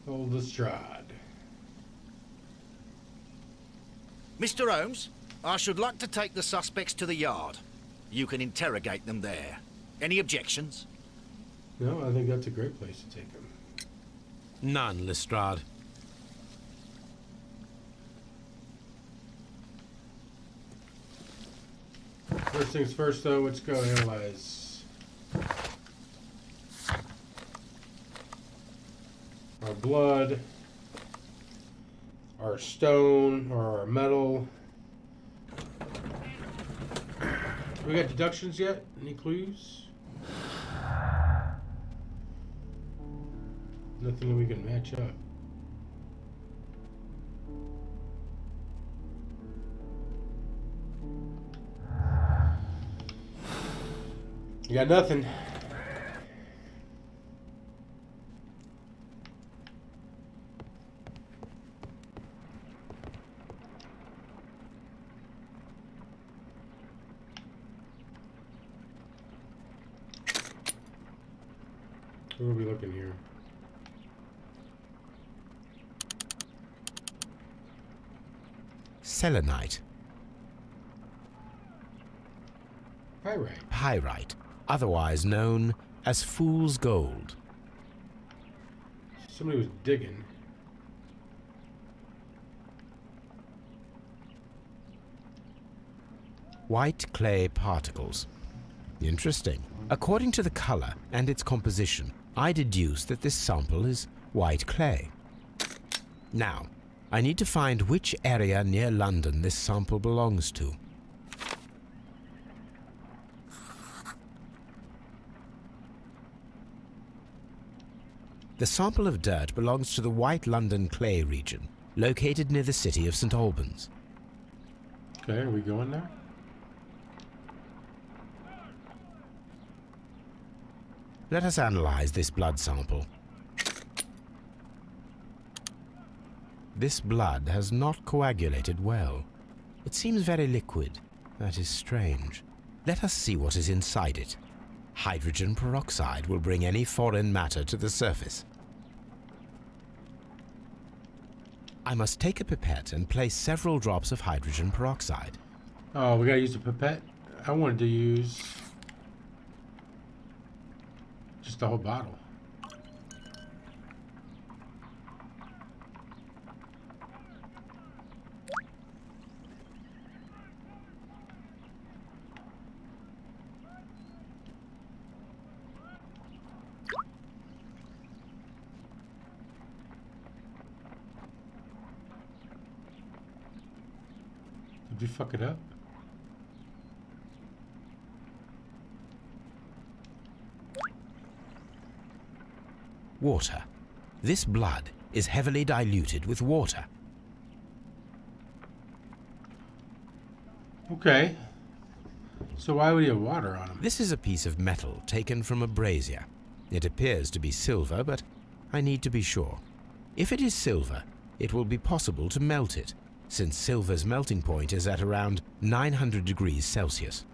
Hold Lestrade. Mr. Holmes, I should like to take the suspects to the yard. You can interrogate them there. Any objections? No, I think that's a great place to take them. None, Lestrade. First things first, though, let's go analyze our blood, our stone, or our metal. We got deductions yet? Any clues? Nothing that we can match up. You got nothing. Where are we looking here? Selenite. Pyrite. Pyrite, otherwise known as fool's gold. Somebody was digging. White clay particles. Interesting. According to the color and its composition, I deduce that this sample is white clay. Now, I need to find which area near London this sample belongs to. The sample of dirt belongs to the White London clay region, located near the city of St. Albans. Okay, are we going there? Let us analyze this blood sample. This blood has not coagulated well. It seems very liquid. That is strange. Let us see what is inside it. Hydrogen peroxide will bring any foreign matter to the surface. I must take a pipette and place several drops of hydrogen peroxide. Oh, we gotta use a pipette? I wanted to use just the whole bottle. Did we fuck it up? Water. This blood is heavily diluted with water. Okay. So why would he have water on him? This is a piece of metal taken from a brazier. It appears to be silver, but I need to be sure. If it is silver, it will be possible to melt it, since silver's melting point is at around 900 degrees Celsius.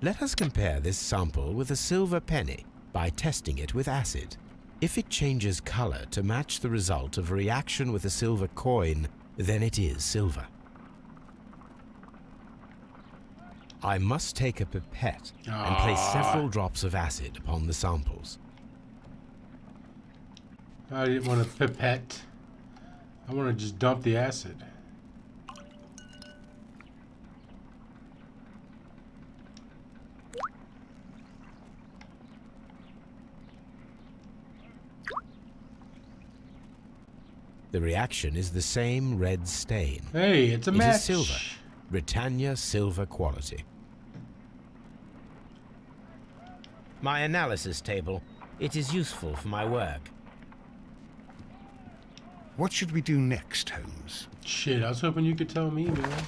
Let us compare this sample with a silver penny by testing it with acid. If it changes color to match the result of a reaction with a silver coin, then it is silver. I must take a pipette and place several drops of acid upon the samples. I didn't want a pipette. I want to just dump the acid. The reaction is the same red stain. Hey, it's a match. It is silver. Britannia silver quality. My analysis table. It is useful for my work. What should we do next, Holmes? Shit, I was hoping you could tell me, man.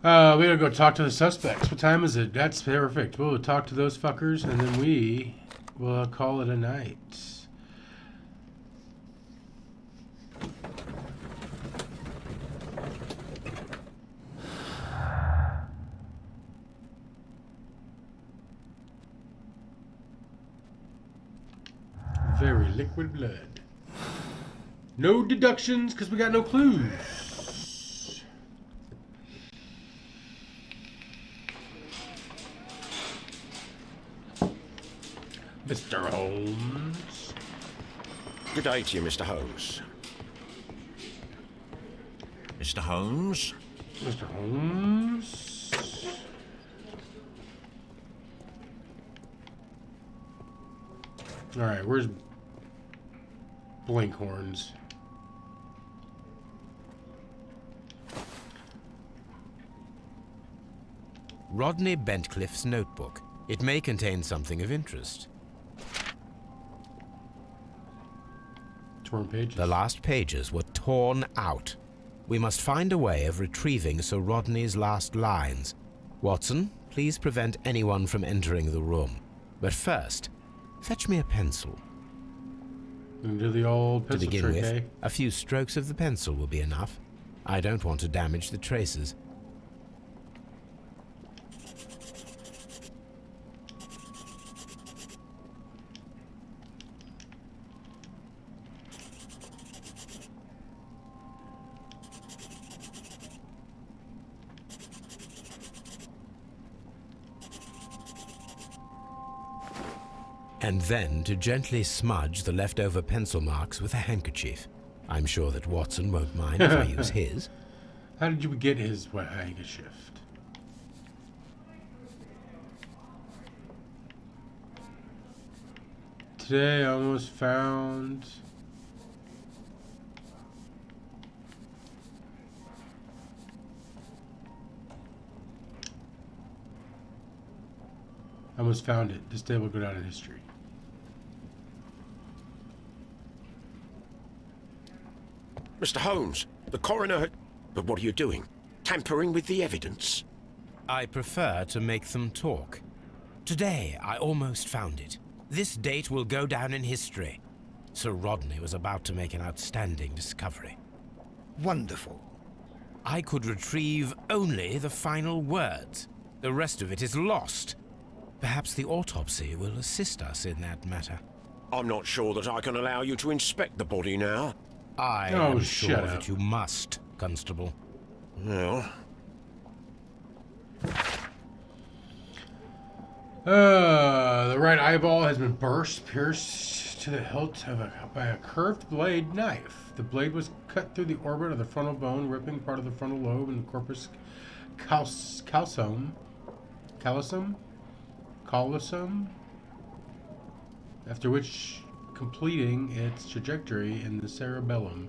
We gotta go talk to the suspects. What time is it? That's perfect. We'll talk to those fuckers, and then we will call it a night. Very liquid blood. No deductions, because we got no clues. Mr. Holmes. Good day to you, Mr. Holmes. Mr. Holmes? Mr. Holmes. Alright, where's Blinkhorns? Rodney Bentcliffe's notebook. It may contain something of interest. Torn pages. The last pages were torn out. We must find a way of retrieving Sir Rodney's last lines. Watson, please prevent anyone from entering the room. But first, fetch me a pencil. Do the old pencil to begin trick, with, eh? a few strokes of the pencil will be enough. I don't want to damage the traces. and then to gently smudge the leftover pencil marks with a handkerchief. I'm sure that Watson won't mind if I use his. How did you get his handkerchief? Today I almost found... I almost found it. This day will go down in history. Mr. Holmes, the coroner had... But what are you doing? Tampering with the evidence? I prefer to make them talk. Today I almost found it. This date will go down in history. Sir Rodney was about to make an outstanding discovery. Wonderful. I could retrieve only the final words. The rest of it is lost. Perhaps the autopsy will assist us in that matter. I'm not sure that I can allow you to inspect the body now. I am sure that you must, Constable. Well... The right eyeball has been pierced to the hilt by a curved blade knife. The blade was cut through the orbit of the frontal bone, ripping part of the frontal lobe and the corpus callosum, after which, completing its trajectory in the cerebellum,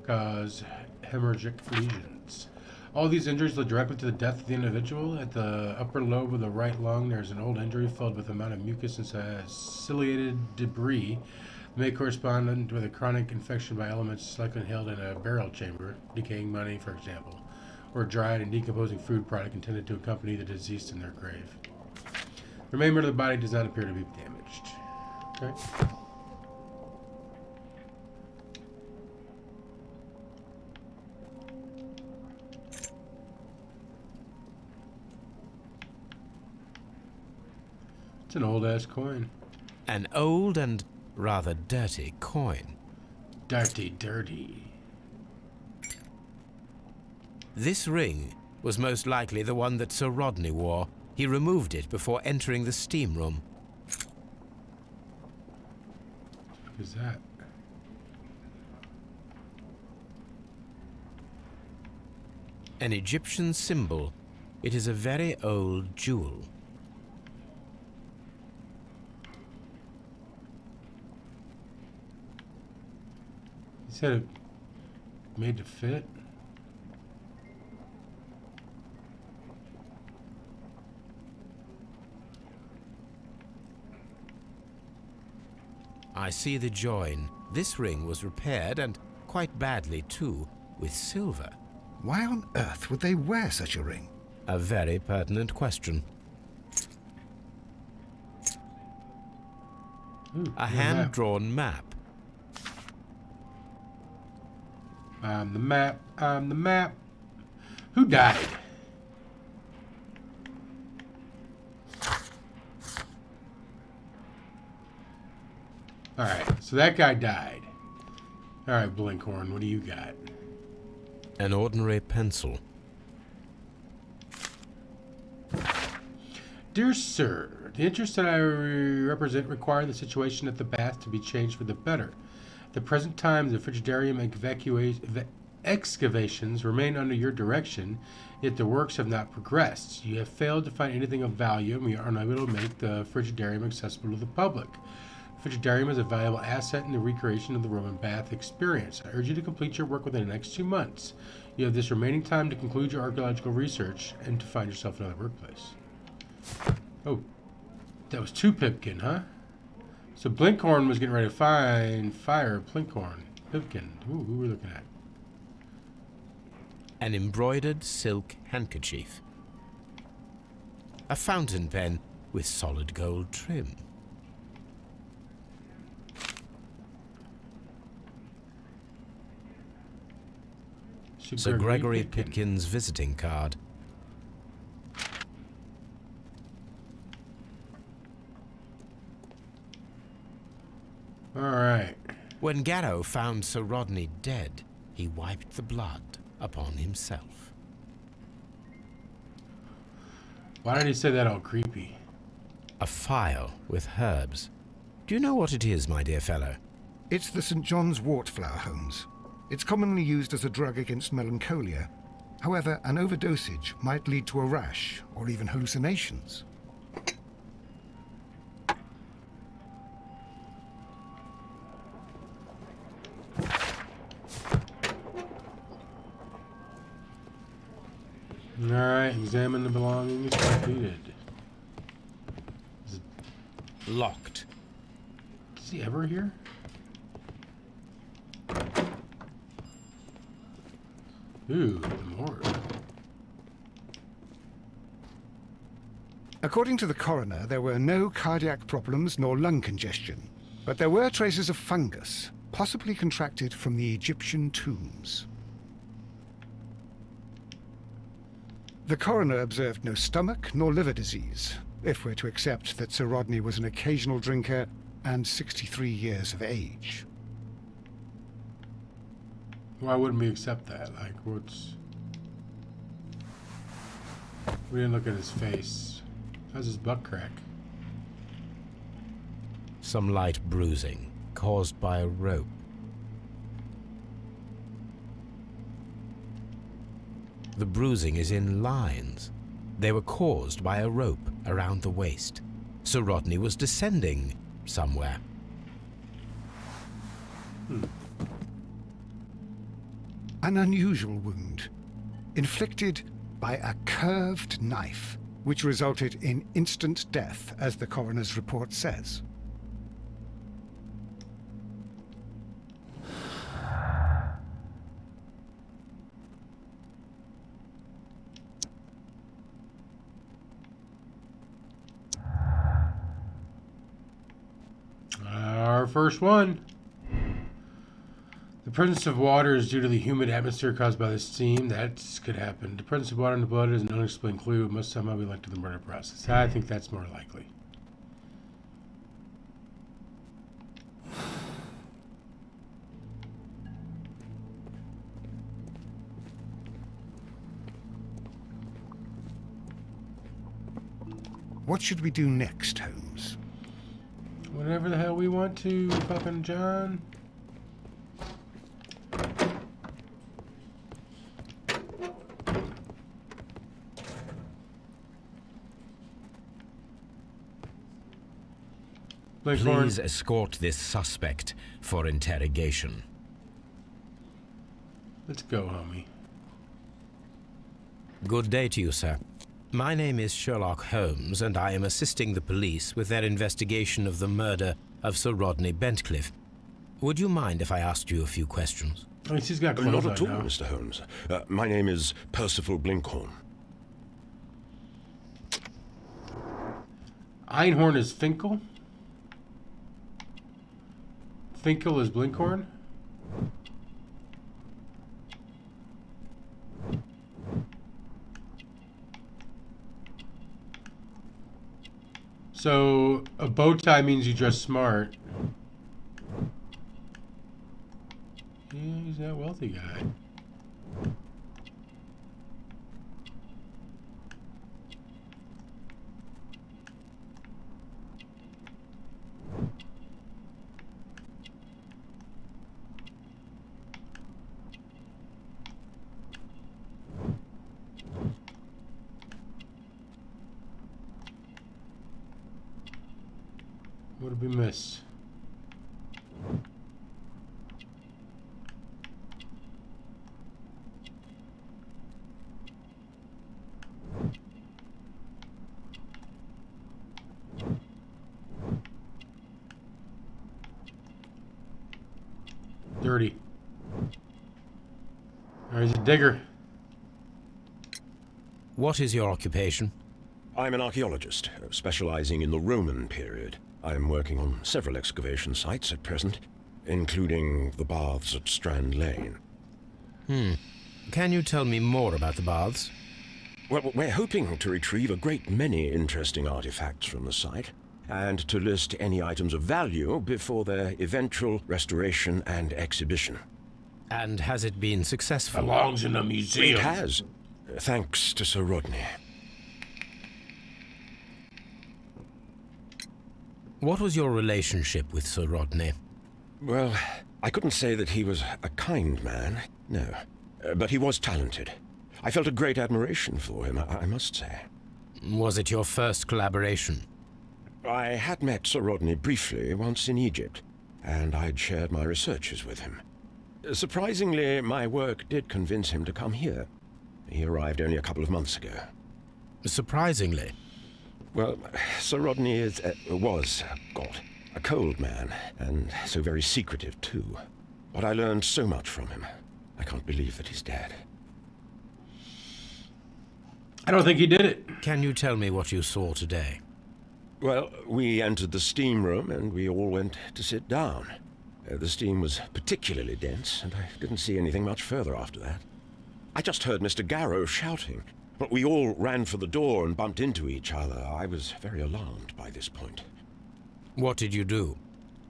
caused hemorrhagic lesions. All these injuries led directly to the death of the individual. At the upper lobe of the right lung, there's an old injury filled with an amount of mucus and ciliated debris that may correspond with a chronic infection by elements likely inhaled in a burial chamber, decaying money, for example, or dried and decomposing food product intended to accompany the deceased in their grave. The remainder of the body does not appear to be damaged. Okay. It's an old-ass coin. An old and rather dirty coin. Dirty. This ring was most likely the one that Sir Rodney wore. He removed it before entering the steam room. What is that? An Egyptian symbol. It is a very old jewel. He said it made to fit. I see the join. This ring was repaired, and quite badly too, with silver. Why on earth would they wear such a ring? A very pertinent question. Ooh, a hand-drawn map. I'm the map. Who died? Alright, so that guy died. Alright, Blinkhorn, what do you got? An ordinary pencil. Dear Sir, the interests that I represent require the situation at the bath to be changed for the better. At the present time, the frigidarium excavations remain under your direction, yet the works have not progressed. You have failed to find anything of value, and we are unable to make the frigidarium accessible to the public. The frigidarium is a valuable asset in the recreation of the Roman bath experience. I urge you to complete your work within the next 2 months. You have this remaining time to conclude your archaeological research and to find yourself another workplace. Oh, that was 2 Pipkin, huh? So Blinkhorn was getting ready to fire Blinkhorn. Pipkin. Ooh, who are we looking at? An embroidered silk handkerchief. A fountain pen with solid gold trim. Sir Gregory Pitkin's visiting card. Alright. When Garrow found Sir Rodney dead, he wiped the blood upon himself. Why did he say that all creepy? A file with herbs. Do you know what it is, my dear fellow? It's the St. John's wort flower, Holmes. It's commonly used as a drug against melancholia. However, an overdosage might lead to a rash or even hallucinations. Alright, examine the belongings completed. Locked. Is he ever here? Ooh, the morgue. According to the coroner, there were no cardiac problems nor lung congestion, but there were traces of fungus, possibly contracted from the Egyptian tombs. The coroner observed no stomach nor liver disease, if we're to accept that Sir Rodney was an occasional drinker and 63 years of age. Why wouldn't we accept that? Like, what's... We didn't look at his face. How's his butt crack? Some light bruising, caused by a rope. The bruising is in lines. They were caused by a rope around the waist. Sir Rodney was descending somewhere. An unusual wound, inflicted by a curved knife, which resulted in instant death, as the coroner's report says. Our first one. The presence of water is due to the humid atmosphere caused by the steam. That could happen. The presence of water in the blood is an unexplained clue. It must somehow be linked to the murder process. I think that's more likely. What should we do next, Holmes? Whatever the hell we want to, fucking John. Please escort this suspect for interrogation. Let's go, homie. Good day to you, sir. My name is Sherlock Holmes, and I am assisting the police with their investigation of the murder of Sir Rodney Bentcliffe. Would you mind if I asked you a few questions? At least he's got clothes Not on at all, now. Mr. Holmes. My name is Percival Blinkhorn. Einhorn is Finkel. Finkel is Blinkhorn. So a bow tie means you dress smart. Yeah, he's that wealthy guy. What did we miss? Dirty. Or he's a digger. What is your occupation? I'm an archaeologist, specializing in the Roman period. I'm working on several excavation sites at present, including the baths at Strand Lane. Can you tell me more about the baths? Well, we're hoping to retrieve a great many interesting artifacts from the site, and to list any items of value before their eventual restoration and exhibition. And has it been successful? Belongs in a museum. It has, thanks to Sir Rodney. What was your relationship with Sir Rodney? Well, I couldn't say that he was a kind man, no. But he was talented. I felt a great admiration for him, I must say. Was it your first collaboration? I had met Sir Rodney briefly once in Egypt, and I'd shared my researches with him. Surprisingly, my work did convince him to come here. He arrived only a couple of months ago. Surprisingly? Well, Sir Rodney was a cold man, and so very secretive too. But I learned so much from him. I can't believe that he's dead. I don't think he did it. Can you tell me what you saw today? Well, we entered the steam room and we all went to sit down. The steam was particularly dense, and I didn't see anything much further after that. I just heard Mr. Garrow shouting, but we all ran for the door and bumped into each other. I was very alarmed by this point. What did you do?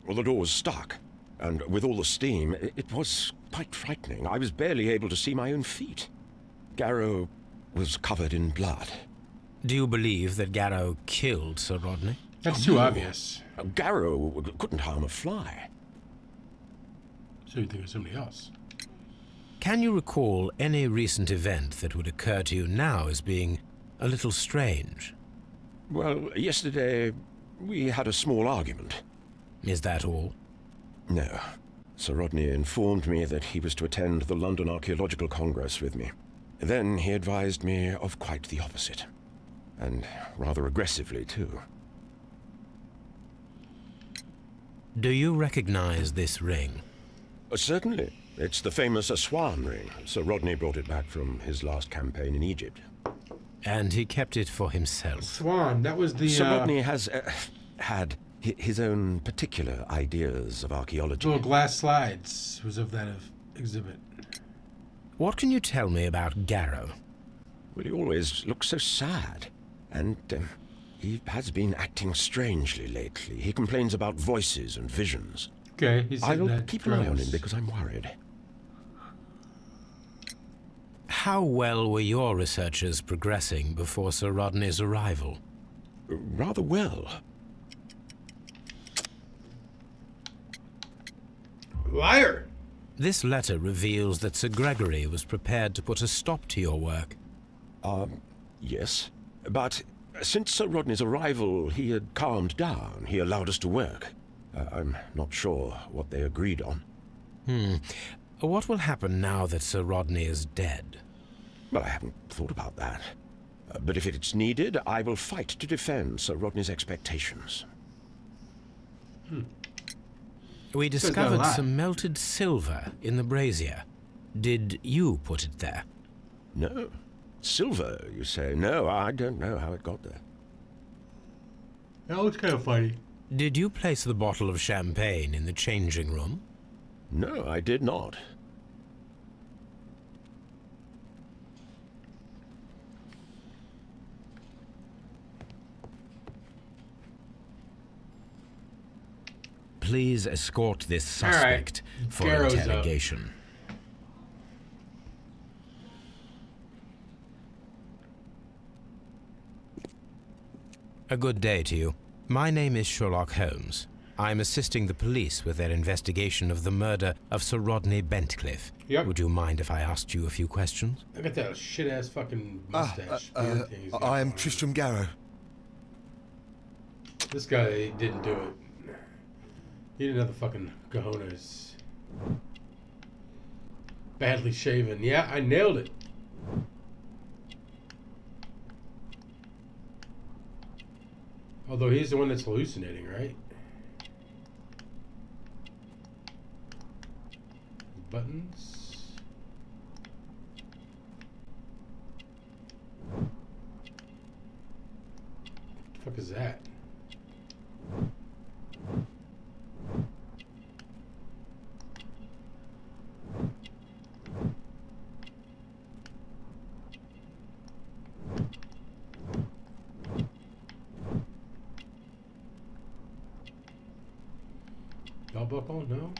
Well, the door was stuck, and with all the steam, it was quite frightening. I was barely able to see my own feet. Garrow was covered in blood. Do you believe that Garrow killed Sir Rodney? That's too obvious. Garrow couldn't harm a fly. So you think of somebody else. Can you recall any recent event that would occur to you now as being a little strange? Well, yesterday we had a small argument. Is that all? No. Sir Rodney informed me that he was to attend the London Archaeological Congress with me. Then he advised me of quite the opposite. And rather aggressively, too. Do you recognize this ring? Certainly. It's the famous Aswan ring. Sir Rodney brought it back from his last campaign in Egypt. And he kept it for himself. Swan, that was the... Sir Rodney has had his own particular ideas of archaeology. Little glass slides was of that exhibit. What can you tell me about Garrow? Well, he always looks so sad. And he has been acting strangely lately. He complains about voices and visions. Okay, he's I'll keep an eye on him because I'm worried. How well were your researchers progressing before Sir Rodney's arrival? Rather well. Liar! This letter reveals that Sir Gregory was prepared to put a stop to your work. Yes. But since Sir Rodney's arrival, he had calmed down. He allowed us to work. I'm not sure what they agreed on. What will happen now that Sir Rodney is dead? Well, I haven't thought about that. But if it's needed, I will fight to defend Sir Rodney's expectations. We discovered some melted silver in the brazier. Did you put it there? No. Silver, you say? No, I don't know how it got there. That looks kind of funny. Did you place the bottle of champagne in the changing room? No, I did not. Please escort this suspect for Garrow's interrogation. A good day to you. My name is Sherlock Holmes. I'm assisting the police with their investigation of the murder of Sir Rodney Bentcliffe. Yep. Would you mind if I asked you a few questions? Look at that shit-ass fucking mustache. I am Tristram Garrow. This guy didn't do it. He didn't have the fucking cojones. Badly shaven. Yeah, I nailed it. Although he's the one that's hallucinating, right? Buttons. What the fuck is that? Belt buckle? No?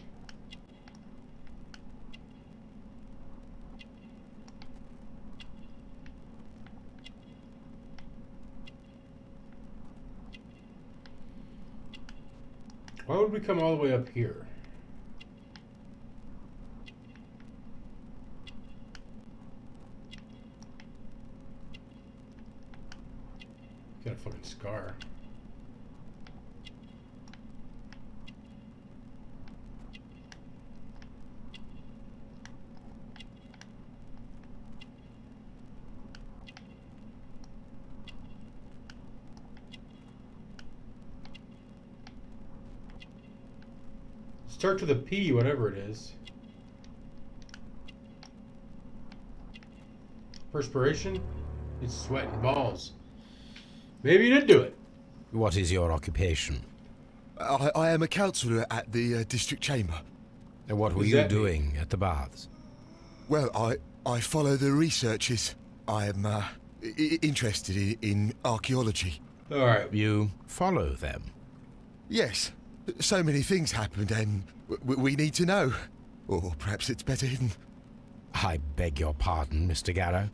Why would we come all the way up here? Got a fucking scar. Starts with a P, whatever it is. Perspiration? It's sweating balls. Maybe you did do it. What is your occupation? I am a councillor at the district chamber. And what were What does you that mean? doing at the baths? Well, I follow the researches. I am interested in archaeology. Alright. You follow them. Yes, so many things happened and we need to know. Or perhaps it's better hidden. I beg your pardon, Mr. Garrow.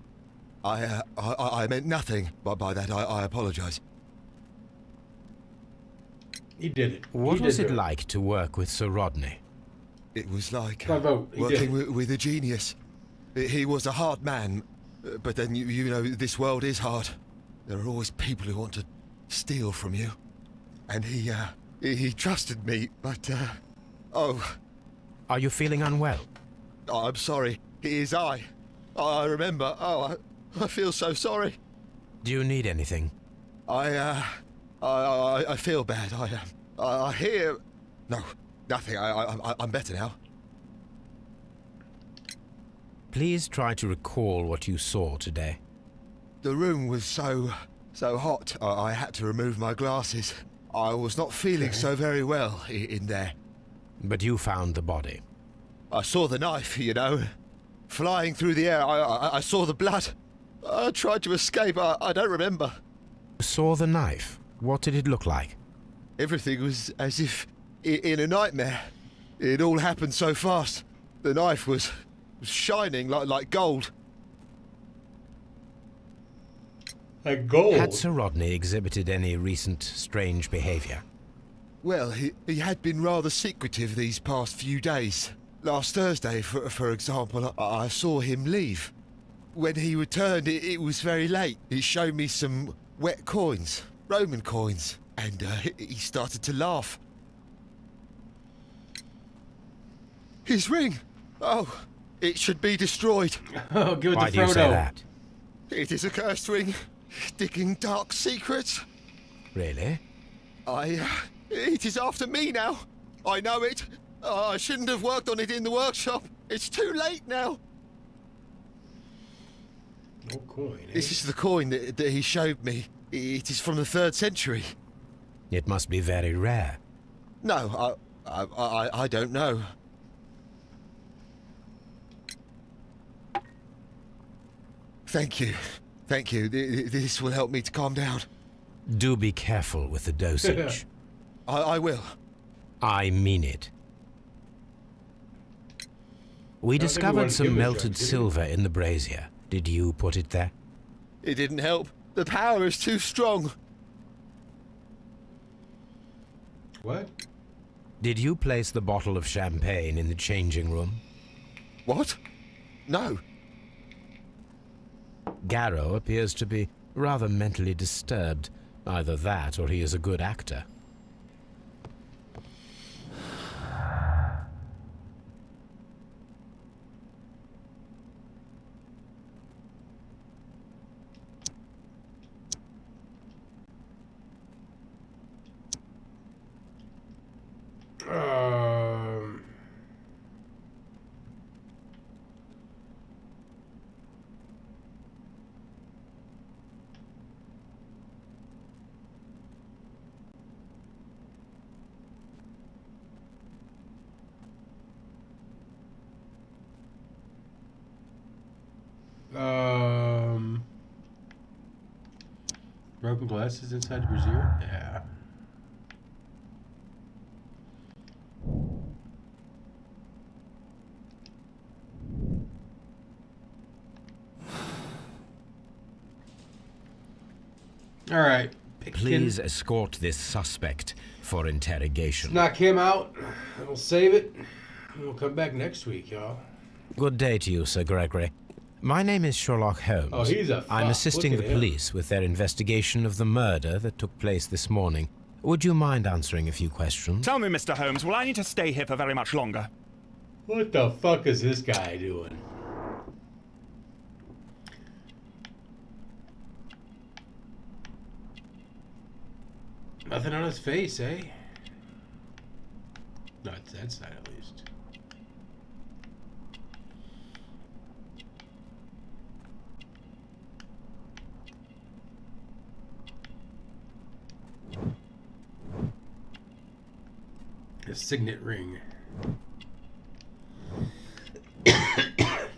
I meant nothing by that. I apologise. He did it. What He was did it do like to work with Sir Rodney? It was like My vote. He working did. with a genius. He was a hard man, but then you know this world is hard. There are always people who want to steal from you, and he trusted me. But oh, Are you feeling unwell? I'm sorry. It is I. I remember. Oh, I feel so sorry. Do you need anything? I feel bad. I hear. No, nothing. I'm better now. Please try to recall what you saw today. The room was so hot. I had to remove my glasses. I was not feeling so very well in there. But you found the body. I saw the knife, you know, flying through the air. I saw the blood. I tried to escape. I don't remember. You saw the knife. What did it look like? Everything was as if in a nightmare. It all happened so fast. The knife was shining like gold. Like gold. Had Sir Rodney exhibited any recent strange behavior? Well, he had been rather secretive these past few days. Last Thursday, for example, I saw him leave. When he returned, it was very late. He showed me some wet coins, Roman coins, and he started to laugh. His ring! Oh, it should be destroyed. Oh, give it Why to do you Frodo. say that? It is a cursed ring, digging dark secrets. Really? It is after me now. I know it. I shouldn't have worked on it in the workshop. It's too late now. No coin. Eh? This is the coin that he showed me. It is from the 3rd century. It must be very rare. No, I don't know. Thank you. Thank you. This will help me to calm down. Do be careful with the dosage. I will. I mean it. We I don't think we wanted discovered to some give it a melted drug, did we? silver in the brazier. Did you put it there? It didn't help. The power is too strong. What? Did you place the bottle of champagne in the changing room? What? No. Garrow appears to be rather mentally disturbed. Either that or he is a good actor. Um, broken glasses inside the brazier? Yeah. All right. Please escort this suspect for interrogation. Knock him out. And we'll save it. And we'll come back next week, y'all. Good day to you, Sir Gregory. My name is Sherlock Holmes. Oh, he's a I'm fuck. assisting Look the at him. police with their investigation of the murder that took place this morning. Would you mind answering a few questions? Tell me, Mr. Holmes, will I need to stay here for very much longer? What the fuck is this guy doing? Nothing on his face, eh? No, it's that side at least. A signet ring.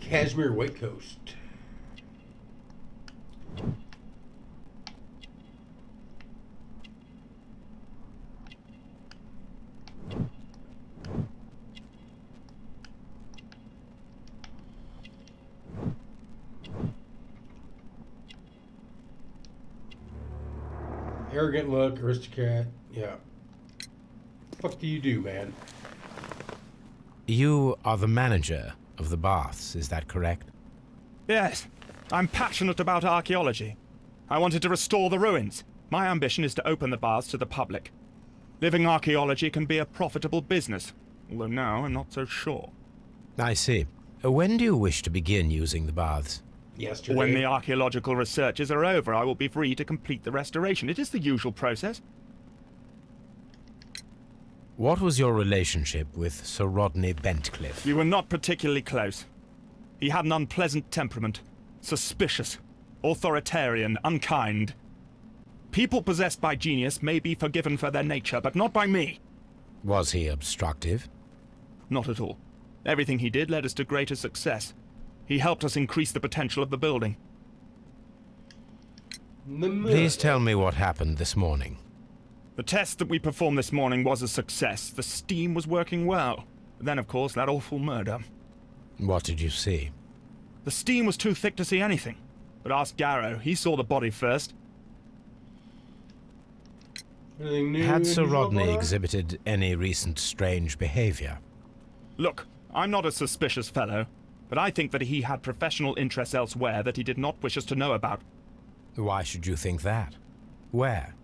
Cashmere waistcoat. Arrogant look, aristocrat. Yeah. Fuck do you do, man? You are the manager of the baths, is that correct? Yes, I'm passionate about archaeology. I wanted to restore the ruins. My ambition is to open the baths to the public. Living archaeology can be a profitable business, although now I'm not so sure. I see. When do you wish to begin using the baths? Yesterday. When the archaeological researches are over, I will be free to complete the restoration. It is the usual process. What was your relationship with Sir Rodney Bentcliffe? We were not particularly close. He had an unpleasant temperament. Suspicious, authoritarian, unkind. People possessed by genius may be forgiven for their nature, but not by me. Was he obstructive? Not at all. Everything he did led us to greater success. He helped us increase the potential of the building. Please tell me what happened this morning. The test that we performed this morning was a success. The steam was working well. Then, of course, that awful murder. What did you see? The steam was too thick to see anything. But ask Garrow. He saw the body first. Had Sir Rodney exhibited any recent strange behavior? Look, I'm not a suspicious fellow, but I think that he had professional interests elsewhere that he did not wish us to know about. Why should you think that? Where?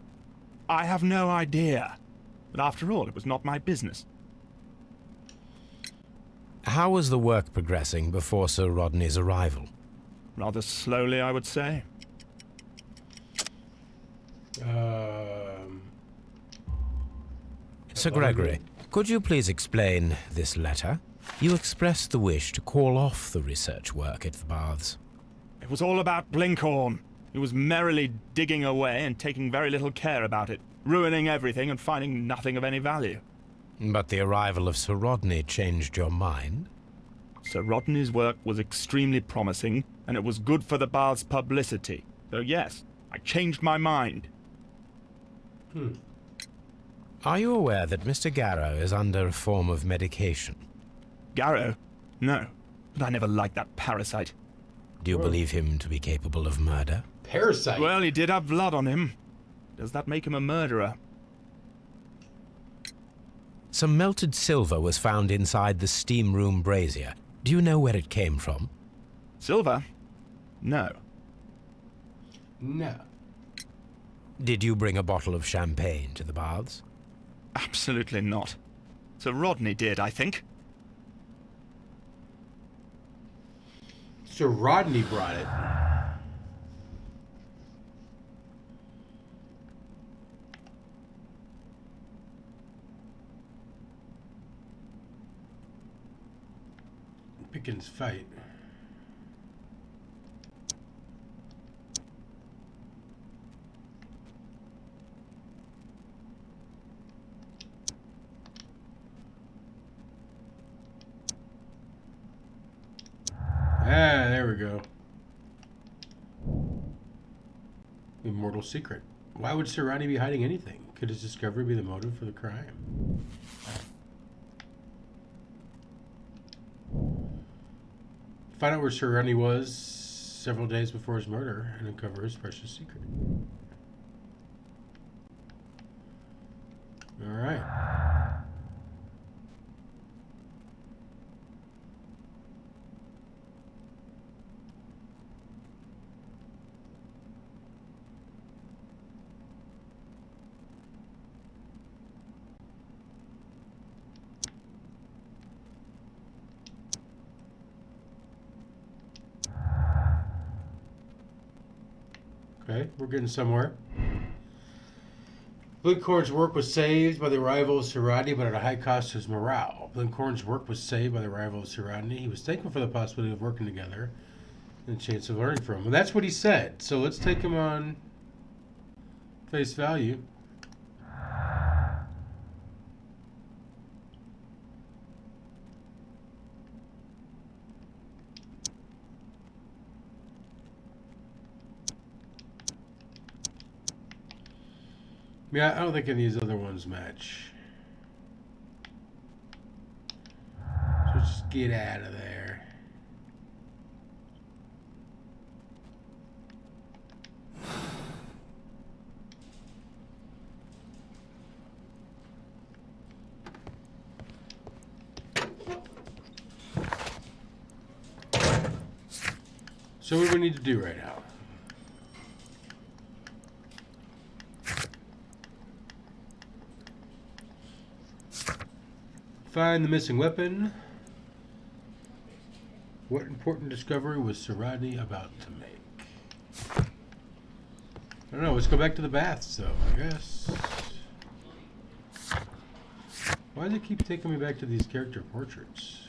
I have no idea. But after all, it was not my business. How was the work progressing before Sir Rodney's arrival? Rather slowly, I would say. Sir Gregory, could you please explain this letter? You expressed the wish to call off the research work at the baths. It was all about Blinkhorn. He was merrily digging away and taking very little care about it, ruining everything and finding nothing of any value. But the arrival of Sir Rodney changed your mind? Sir Rodney's work was extremely promising, and it was good for the bath's publicity. So yes, I changed my mind. Are you aware that Mr. Garrow is under a form of medication? Garrow? No, but I never liked that parasite. Do you believe him to be capable of murder? Parasite? Well, he did have blood on him. Does that make him a murderer? Some melted silver was found inside the steam room brazier. Do you know where it came from? Silver? No. No. Did you bring a bottle of champagne to the baths? Absolutely not. Sir Rodney did, I think. Sir Rodney brought it. Pickens fight. Ah, there we go. Immortal secret. Why would Sir Rodney be hiding anything? Could his discovery be the motive for the crime? Find out where Sir Rodney was several days before his murder and uncover his precious secret. All right. Okay, we're getting somewhere. Blinkhorn's work was saved by the arrival of Sir Rodney, but at a high cost to his morale. Blinkhorn's work was saved by the arrival of Sir Rodney. He was thankful for the possibility of working together and the chance of learning from him. Well, that's what he said. So let's take him on face value. Yeah, I don't think any of these other ones match. So just get out of there. So what do we need to do right now? Find the missing weapon. What important discovery was Sir Rodney about to make? I don't know. Let's go back to the baths, though, I guess. Why does it keep taking me back to these character portraits?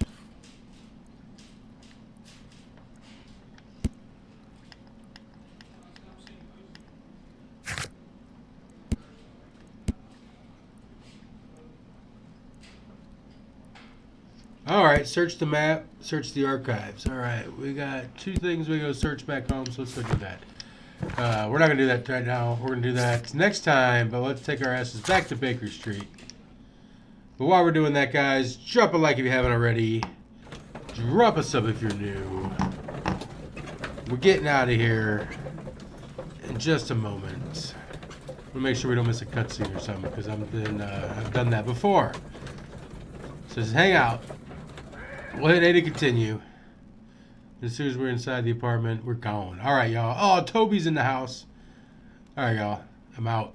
Alright, search the map, search the archives. Alright, we got two things we go search back home, so let's go do that. We're not going to do that right now. We're going to do that next time, but let's take our asses back to Baker Street. But while we're doing that, guys, drop a like if you haven't already. Drop a sub if you're new. We're getting out of here in just a moment. We'll make sure we don't miss a cutscene or something, because I've done that before. So just hang out. We'll hit A to continue. As soon as we're inside the apartment, we're gone. All right, y'all. Oh, Toby's in the house. All right, y'all. I'm out.